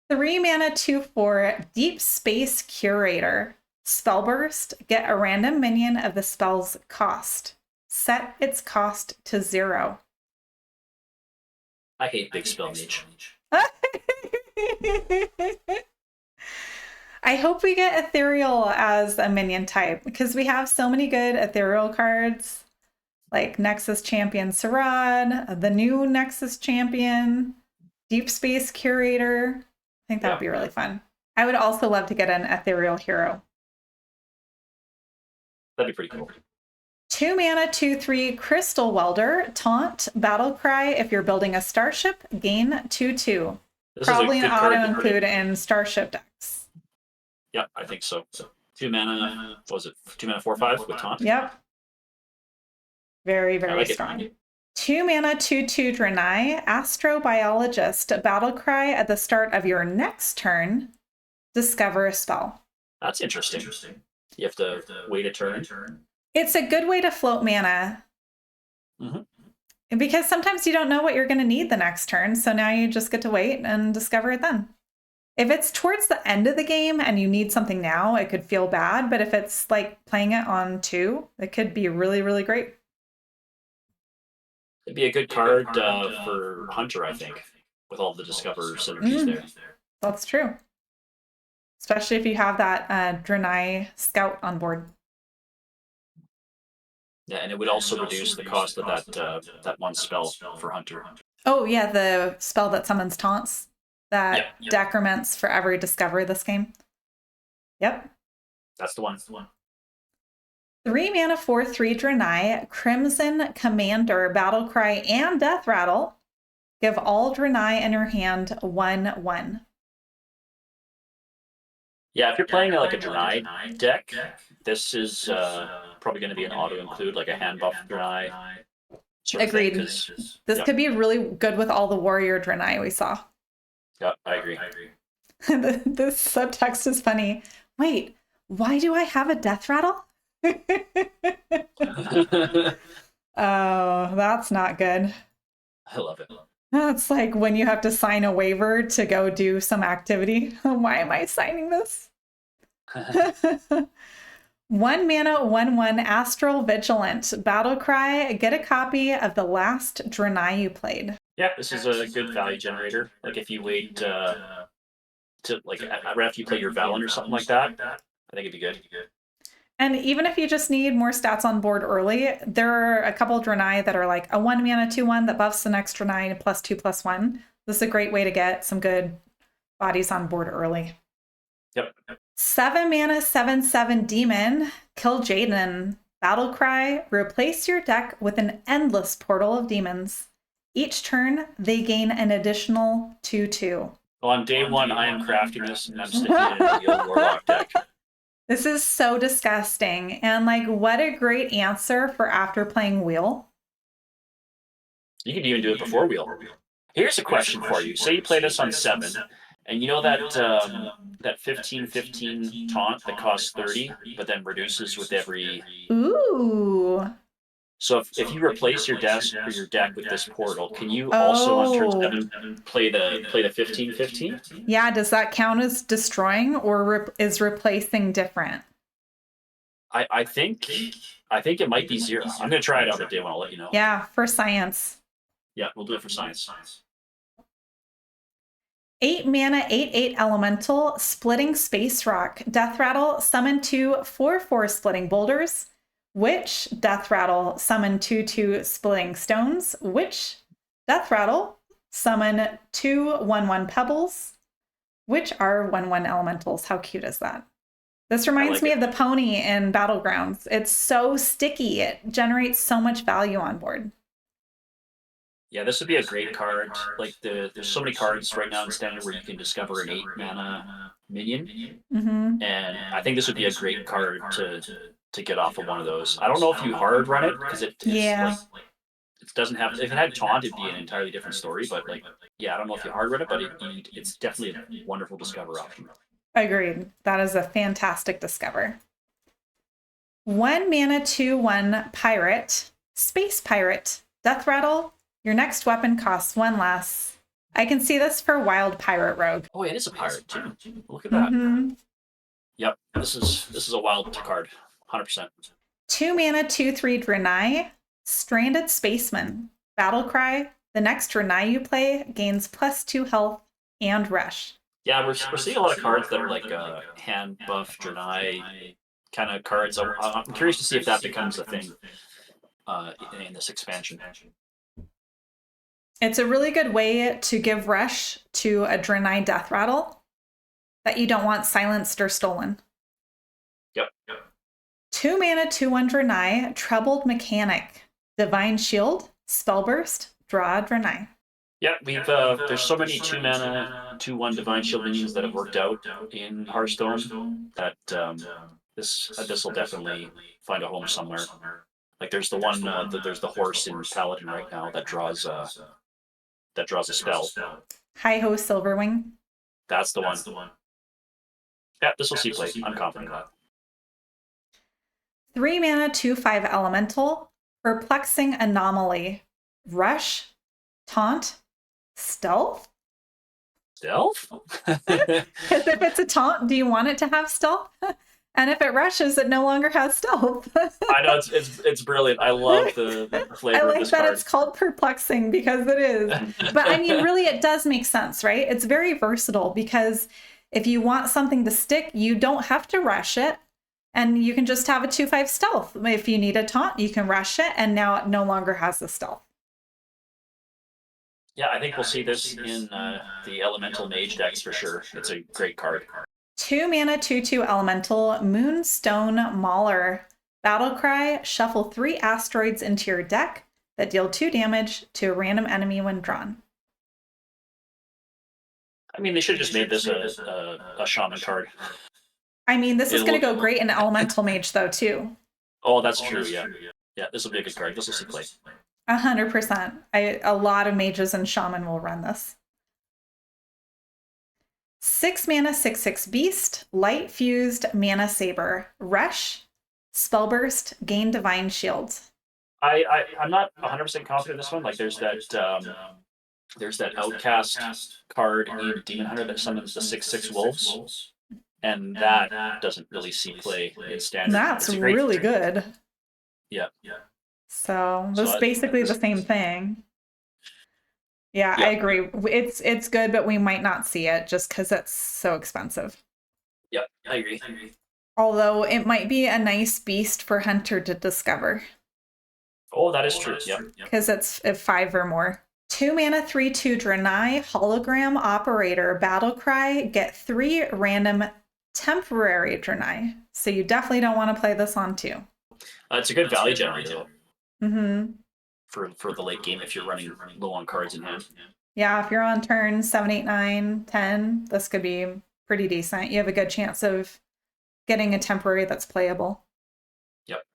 3 mana, 2/4, Deep Space Curator. Spellburst, get a random minion of the spell's cost. Set its cost to 0. I hate big spell mage. I hope we get Ethereal as a minion type because we have so many good Ethereal cards like Nexus Champion Sarad, the new Nexus Champion, Deep Space Curator. I think that would be really fun. I would also love to get an Ethereal hero. That'd be pretty cool. 2 mana, 2/3, Crystal Welder, Taunt, Battle Cry. If you're building a starship, gain 2/2. Probably an auto include in starship decks. Yeah, I think so. 2 mana, what was it? 2 mana, 4/5 with Taunt? Yep. Very, very strong. 2 mana, 2/2, Draenei, Astrobiologist, Battle Cry. At the start of your next turn, discover a spell. That's interesting. You have to wait a turn. It's a good way to float mana. Because sometimes you don't know what you're going to need the next turn. So now you just get to wait and discover it then. If it's towards the end of the game and you need something now, it could feel bad. But if it's like playing it on 2, it could be really, really great. It'd be a good card for Hunter, I think, with all the Discover synergies there. That's true. Especially if you have that Draenei Scout on board. Yeah, and it would also reduce the cost of that one spell for Hunter. Oh, yeah, the spell that summons taunts that decrements for every Discover this game. Yep. That's the one. 3 mana, 4/3, Draenei, Crimson Commander, Battle Cry, and Death Rattle. Give all Draenei in your hand 1/1. Yeah, if you're playing like a Draenei deck, this is probably going to be an auto include, like a hand buff Draenei. Agreed. This could be really good with all the warrior Draenei we saw. Yeah, I agree. This subtext is funny. Wait, why do I have a Death Rattle? Oh, that's not good. I love it. That's like when you have to sign a waiver to go do some activity. Why am I signing this? 1 mana, 1/1, Astral Vigilant, Battle Cry. Get a copy of the last Draenei you played. Yeah, this is a good value generator. Like if you wait to like right after you play your Valen or something like that, I think it'd be good. And even if you just need more stats on board early, there are a couple of Draenei that are like a 1 mana 2/1 that buffs the next Draenei +2/+1. This is a great way to get some good bodies on board early. Yep. 7 mana 7/7 Demon, kill Jaden. Battle Cry, replace your deck with an endless portal of demons. Each turn, they gain an additional 2/2. Well, on day 1, I am crafting this and I'm sticking it in a Wheel Warlock deck. This is so disgusting. And like, what a great answer for after playing Wheel. You could even do it before Wheel. Here's a question for you. Say you play this on 7, and you know that that 15/15 taunt that costs 30, but then reduces with every. Ooh. So if you replace your deck with this portal, can you also on turn 7 play the 15/15? Yeah, does that count as destroying or is replacing different? I think it might be 0. I'm gonna try it out on day 1. I'll let you know. Yeah, for science. Yeah, we'll do it for science. 8 mana, 8/8 Elemental, Splitting Space Rock, Death Rattle, summon 2 4/4 Splitting Boulders. Which Death Rattle, summon 2/2 Splitting Stones. Which Death Rattle, summon 2 1/1 Pebbles. Which are 1/1 Elementals. How cute is that? This reminds me of the pony in Battlegrounds. It's so sticky. It generates so much value on board. Yeah, this would be a great card. Like there's so many cards right now in Standard where you can discover an 8 mana minion, and I think this would be a great card to get off of one of those. I don't know if you hard run it because it doesn't have. If it had taunt, it'd be an entirely different story. But like, yeah, I don't know if you hard run it, but it's definitely a wonderful discover option. Agreed. That is a fantastic discover. 1 mana 2/1 Pirate, Space Pirate, Death Rattle. Your next weapon costs 1 less. I can see this for Wild Pirate Rogue. Oh, it is a pirate too. Look at that. Mm-hmm. Yep, this is a wild card, 100%. 2 mana, 2/3 Draenei, Stranded Spaceman, Battlecry. The next Draenei you play gains +2 health and rush. Yeah, we're seeing a lot of cards that are like hand buff Draenei kind of cards. I'm curious to see if that becomes a thing in this expansion. It's a really good way to give rush to a Draenei Death Rattle that you don't want silenced or stolen. Yep. 2 mana, 2/1 Draenei, Troubled Mechanic, Divine Shield, Spellburst, draw a Draenei. Yeah, we've there's so many 2 mana, 2/1 Divine Shield minions that have worked out in Hearthstone that this will definitely find a home somewhere. Like there's the one there's the horse in Paladin right now that draws a spell. Hi-Ho Silverwing. That's the one. Yeah, this will see play. I'm confident of that. 3 mana, 2/5 Elemental, Perplexing Anomaly, Rush, Taunt, Stealth. Stealth? Because if it's a taunt, do you want it to have stealth? And if it rushes, it no longer has stealth. I know it's brilliant. I love the flavor I of like this that card. it's called perplexing because it is. But I mean, really, it does make sense, right? It's very versatile because if you want something to stick, you don't have to rush it. And you can just have a 2/5 stealth. If you need a taunt, you can rush it, and now it no longer has the stealth. Yeah, I think we'll see this in the Elemental Mage decks for sure. It's a great card. 2 mana, 2/2 Elemental, Moonstone Mauler, Battlecry, shuffle 3 asteroids into your deck that deal 2 damage to a random enemy when drawn. I mean, they should have just made this a Shaman card. I mean, this is going to go great in Elemental Mage, though, too. Oh, that's true, yeah. Yeah, this will be a good card. This will see play. 100%. A lot of mages and shaman will run this. 6 mana, 6/6 Beast, Light Fused Mana Saber, Rush, Spellburst, gain Divine Shield. I'm not 100% confident in this one. Like, there's that Outcast card in Demon Hunter that summons the 6/6 wolves, and that doesn't really see play in standard. That's really good. Yeah. So this is basically the same thing. Yeah, I agree. It's good, but we might not see it just because it's so expensive. Yep, I agree. Although it might be a nice beast for Hunter to discover. Oh, that is true. Yep. Because it's 5 or more. 2 mana, 3/2 Draenei, Hologram Operator, Battlecry, get 3 random temporary Draenei. So you definitely don't want to play this on 2. It's a good value generator though. Mm-hmm. For the late game if you're running low on cards in hand. Yeah, if you're on turn 7, 8, 9, 10, this could be pretty decent. You have a good chance of getting a temporary that's playable. Yep.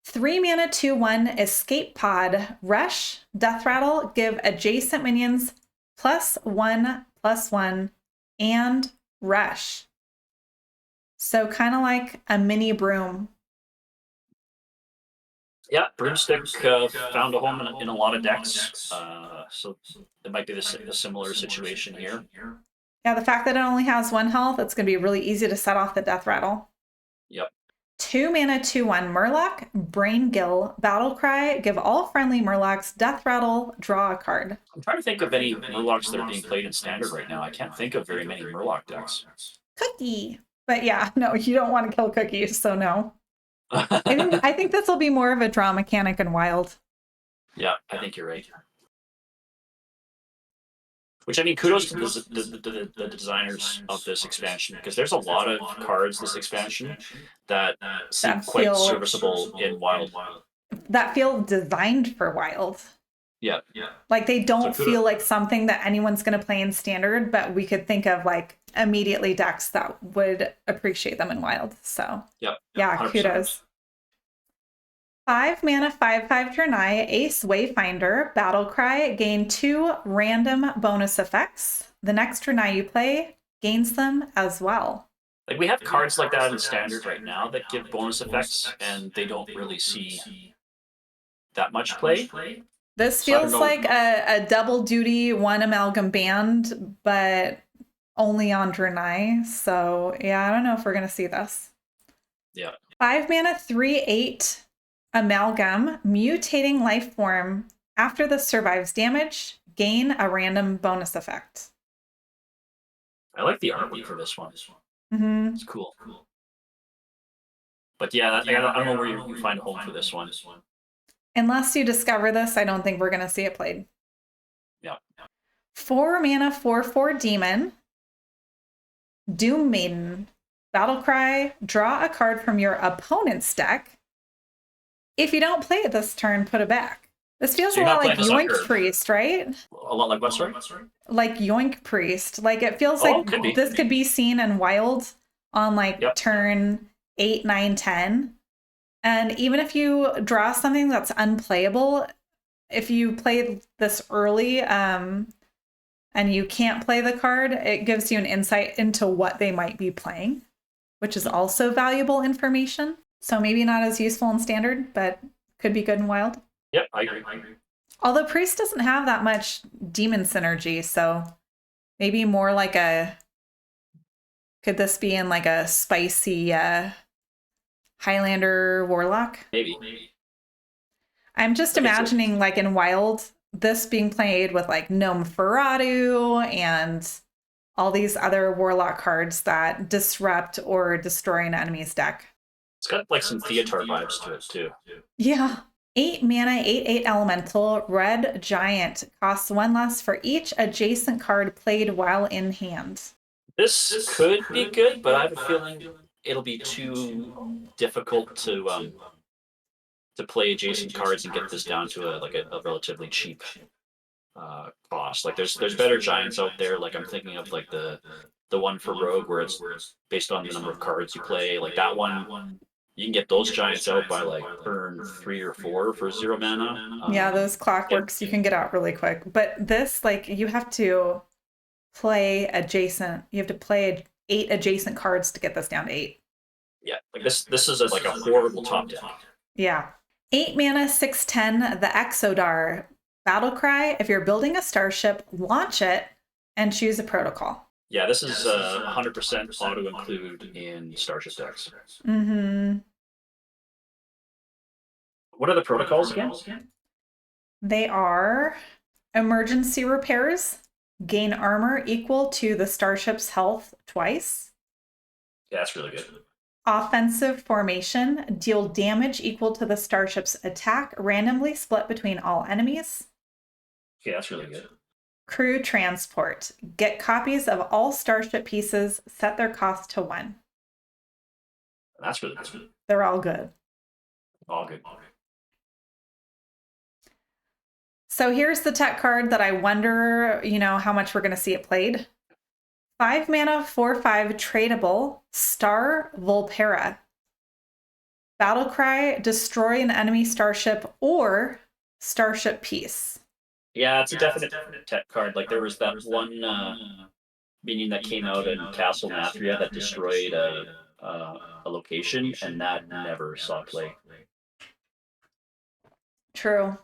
3 mana, 2/1 Escape Pod, Rush, Death Rattle, give adjacent minions +1/+1 and Rush. So kind of like a mini broom. Yeah, Broomstick found a home in a lot of decks, so it might be a similar situation here. Yeah, the fact that it only has 1 health, it's going to be really easy to set off the Death Rattle. Yep. 2 mana, 2/1 Murloc, Brain Gill, Battlecry, give all friendly Murlocs Death Rattle, draw a card. I'm trying to think of any Murlocs that are being played in Standard right now. I can't think of very many Murloc decks. Cookie! But yeah, no, you don't want to kill cookies, so no. I think this will be more of a draw mechanic in Wild. Yeah, I think you're right. Which, I mean, kudos to the designers of this expansion, because there's a lot of cards this expansion that seem quite serviceable in Wild. That feel designed for Wild. Yeah. Like they don't feel like something that anyone's going to play in Standard, but we could think of like immediately decks that would appreciate them in Wild. So yeah, 100%. Kudos. 5 mana, 5/5 Draenei, Ace Wayfinder, Battlecry, gain 2 random bonus effects. The next Draenei you play gains them as well. Like we have cards like that in Standard right now that give bonus effects, and they don't really see that much play. This So I don't feels know. like a double duty one amalgam band, but only on Draenei. So yeah, I don't know if we're gonna see this. Yeah. 5 mana, 3/8 amalgam, mutating life form. After this survives damage, gain a random bonus effect. I like the artwork for this one. Hmm. It's cool. But yeah, I don't know where you find a home for this one. Unless you discover this, I don't think we're gonna see it played. Yeah. 4 mana, 4/4 demon. Doom Maiden. Battlecry, draw a card from your opponent's deck. If you don't play it this turn, put it back. This feels So a you're lot not like playing this on Yoink curve. Priest, right? A lot like what, sorry? Like Yoink Priest. Like it feels Oh, like could be. this could be seen in Wild on like Yep. turn 8, 9, 10. And even if you draw something that's unplayable, if you play this early, and you can't play the card, it gives you an insight into what they might be playing, which is also valuable information. So maybe not as useful in standard, but could be good in wild. Yep, I agree. Although priest doesn't have that much demon synergy, so maybe more like a, could this be in like a spicy Highlander warlock? Maybe. I'm just imagining like in wild, this being played with like Gnome Ferratu and all these other warlock cards that disrupt or destroy an enemy's deck. It's got like some Theatar vibes to it too. Yeah. 8 mana, 8/8 elemental, red giant. Costs 1 less for each adjacent card played while in hand. This could be good, but I have a feeling it'll be too difficult to play adjacent cards and get this down to a relatively cheap cost. Like there's better giants out there. Like I'm thinking of like the one for Rogue where it's based on the number of cards you play. Like that one, you can get those giants out by like turn 3 or 4 for 0 mana. Yeah, those clockworks you can get out really quick. But this, like, you have to play adjacent. You have to play 8 adjacent cards to get this down to 8. Yeah, like this is like a horrible top deck. Yeah. 8 mana, 6/10, the Exodar. Battlecry, if you're building a starship, launch it and choose a protocol. Yeah, this is 100% auto include in starship decks. Mm-hmm. What are the protocols again? They are emergency repairs, gain armor equal to the starship's health twice. Yeah, that's really good. Offensive formation, deal damage equal to the starship's attack, randomly split between all enemies. Okay, that's really good. Crew transport, get copies of all starship pieces, set their cost to 1. That's really good. They're all good. All good. So here's the tech card that I wonder, how much we're going to see it played. 5 mana, 4/5 tradable, Star Volpera. Battlecry, destroy an enemy starship or starship piece. Yeah, it's a definite tech card. Like there was that one minion that came out in Castle Nathria that destroyed a location, and that never saw play. True.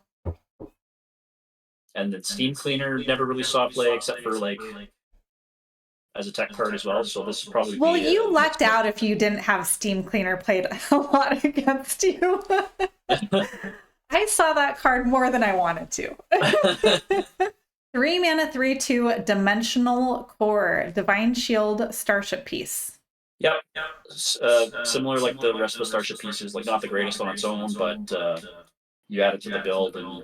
And then Steam Cleaner never really saw play except for like as a tech card as well. So this is probably Well, you lucked out if you didn't have Steam Cleaner played a lot against you. I saw that card more than I wanted to. 3 mana, 3/2 dimensional core, Divine Shield starship piece. Yep. Similar like the rest of the starship pieces, like not the greatest on its own, but you add it to the build and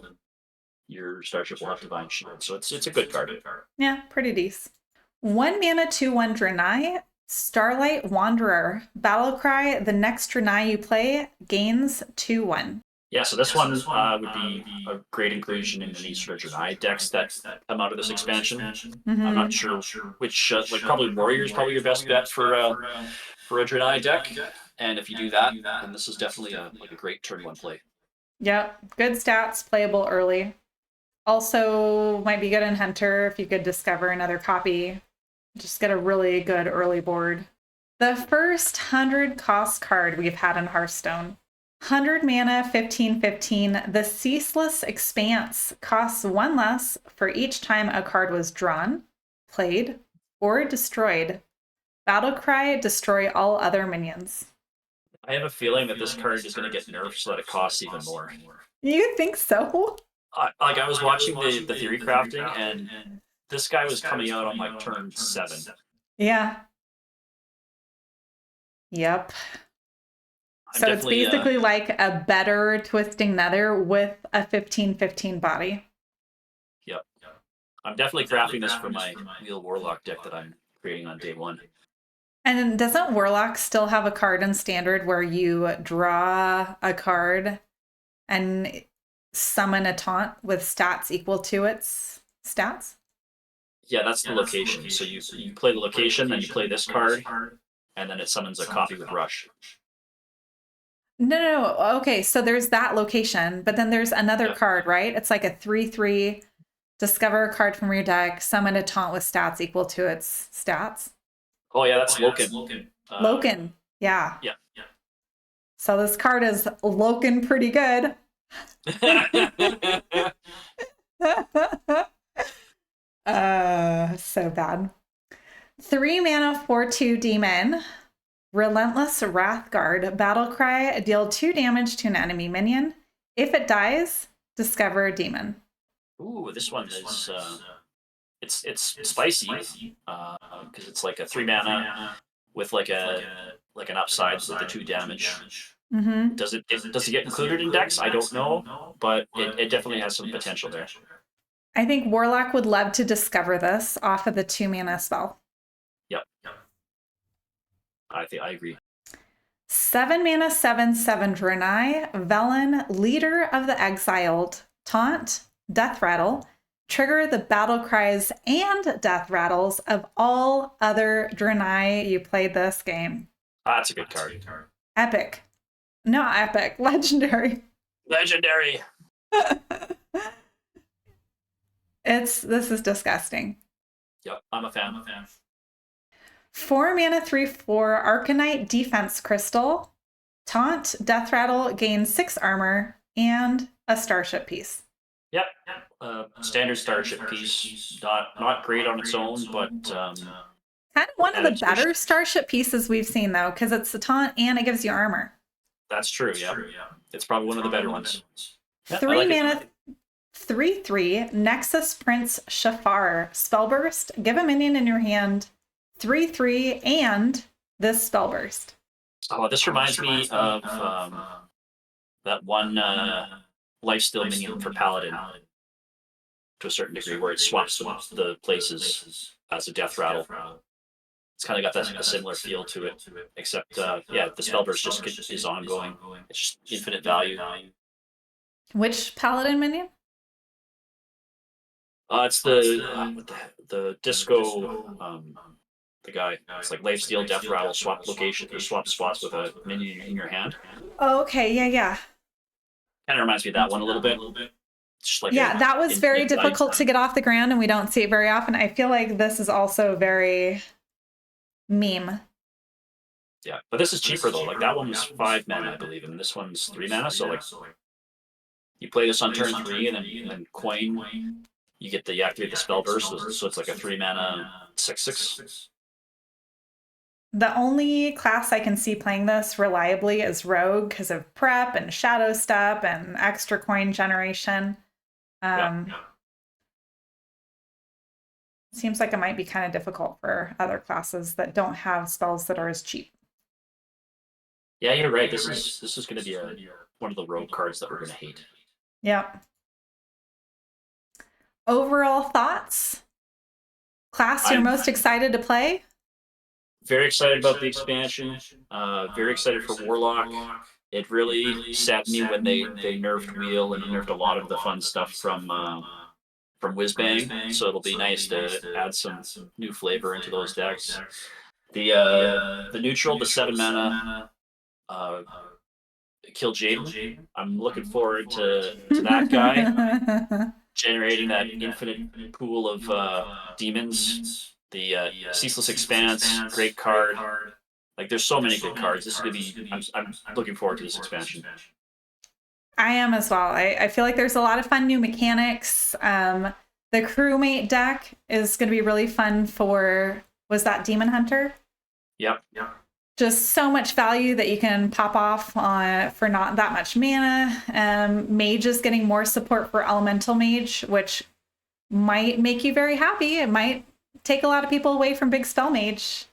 your starship will have Divine Shield. So it's a good card. Yeah, pretty decent. 1 mana, 2/1 Draenei, Starlight Wanderer. Battlecry, the next Draenei you play gains 2/1. Yeah, so this one would be a great inclusion in any sort of Draenei decks that come out of this expansion. Mm-hmm. I'm not sure which, like probably Warrior is probably your best bet for a Draenei deck. And if you do that, then this is definitely a great turn 1 play. Yep, good stats, playable early. Also might be good in Hunter if you could discover another copy. Just get a really good early board. The first 100 cost card we've had in Hearthstone. 100 mana, 15/15. The Ceaseless Expanse costs 1 less for each time a card was drawn, played, or destroyed. Battlecry, destroy all other minions. I have a feeling that this card is going to get nerfed so that it costs even more. You think so? Like, I was watching the theory crafting, and this guy was coming out on like turn 7. Yeah. Yep. I'm So it's basically like a better Twisting Nether with a 15/15 body. Yep. I'm definitely crafting this for my Wheel Warlock deck that I'm creating on day 1. And doesn't Warlock still have a card in Standard where you draw a card and summon a taunt with stats equal to its stats? Yeah, that's the location. So you play the location, then you play this card, and then it summons a copy with Rush. No. Okay, so there's that location, but then there's another card, right? It's like a 3/3. Discover a card from your deck, summon a taunt with stats equal to its stats. Oh yeah, that's Loken. Loken, yeah. Yeah. So this card is Loken pretty good. So bad. 3 mana, 4/2 demon. Relentless Wrathguard. Battlecry, deal 2 damage to an enemy minion. If it dies, discover a demon. Ooh, this one is it's spicy because it's like a 3 mana with like an upside with the 2 damage. Mm-hmm. Does it get included in decks? I don't know, but it definitely has some potential there. I think Warlock would love to discover this off of the 2 mana spell. Yep. I agree. 7 mana, 7/7 Draenei. Velen, Leader of the Exiled. Taunt, Death Rattle. Trigger the battle cries and death rattles of all other Draenei you played this game. That's a good card. Epic. Not epic. Legendary. Legendary. This is disgusting. Yep, I'm a fan. 4 mana, 3/4 Arcanite Defense Crystal. Taunt, Death Rattle, gains 6 armor, and a starship piece. Yep. Standard starship piece. Not great on its own, but kind of one of the better starship pieces we've seen, though, because it's a taunt and it gives you armor. That's true, yeah. It's probably one of the better ones. Yeah, 3 mana, 3/3 Nexus Prince Shafar. Spellburst. Give a minion in your hand 3/3 and this spellburst. Oh, this reminds me of that one lifesteal minion for Paladin to a certain degree, where it swaps the places as a death rattle. It's kind of got a similar feel to it, except the spellburst just is ongoing. It's just infinite value. Which Paladin minion? It's the disco. The guy. It's like lifesteal, death rattle, swap location, or swap spots with a minion in your hand. Oh, okay, yeah. Kind of reminds me of that one a little bit. Just like that was very difficult to get off the ground, and we don't see it very often. I feel like this is also very meme. Yeah, but this is cheaper though. Like that one was 5 mana, I believe, and this one's 3 mana. So like, you play this on turn 3, and then coin. You activate the spell burst, so it's like a 3 mana 6/6. The only class I can see playing this reliably is Rogue because of prep and Shadow Step and extra coin generation. Seems like it might be kind of difficult for other classes that don't have spells that are as cheap. Yeah, you're right. This is going to be one of the Rogue cards that we're going to hate. Yep. Overall thoughts? Class you're most excited to play? Very excited about the expansion. Very excited for Warlock. It really saddened me when they nerfed Wheel and nerfed a lot of the fun stuff from Whizbang. So it'll be nice to add some new flavor into those decks. The neutral, the 7 mana, Kill Jaden. I'm looking forward to that guy generating that infinite pool of demons. The Ceaseless Expanse, great card. Like, there's so many good cards. This is gonna be. I'm looking forward to this expansion. I am as well. I feel like there's a lot of fun new mechanics. The crewmate deck is going to be really fun for, was that Demon Hunter? Yep. Yeah. Just so much value that you can pop off on for not that much mana. Mage is getting more support for Elemental Mage, which might make you very happy. It might take a lot of people away from Big Spell Mage,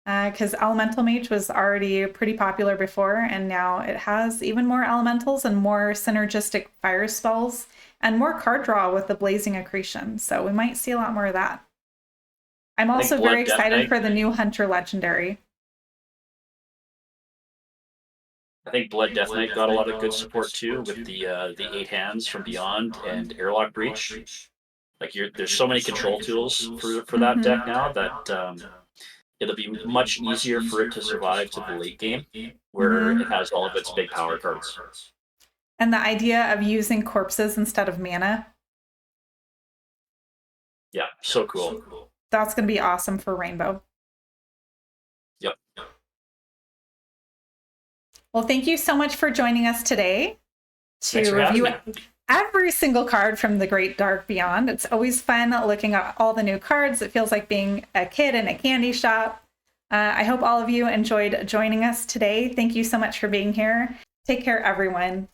because Elemental Mage was already pretty popular before, and now it has even more elementals and more synergistic fire spells and more card draw with the Blazing Accretion. So we might see a lot more of that. I'm also very excited for the new Hunter Legendary. I think Blood Death Knight got a lot of good support too, with the 8 hands from Beyond and Airlock Breach. Like, there's so many control tools for that deck now that it'll be much easier for it to survive to the late game, where it has all of its big power cards. And the idea of using corpses instead of mana. Yeah, so cool. That's going to be awesome for Rainbow. Yep. Well, thank you so much for joining us today Thanks to for having review me. every single card from the Great Dark Beyond. It's always fun looking at all the new cards. It feels like being a kid in a candy shop. I hope all of you enjoyed joining us today. Thank you so much for being here. Take care, everyone.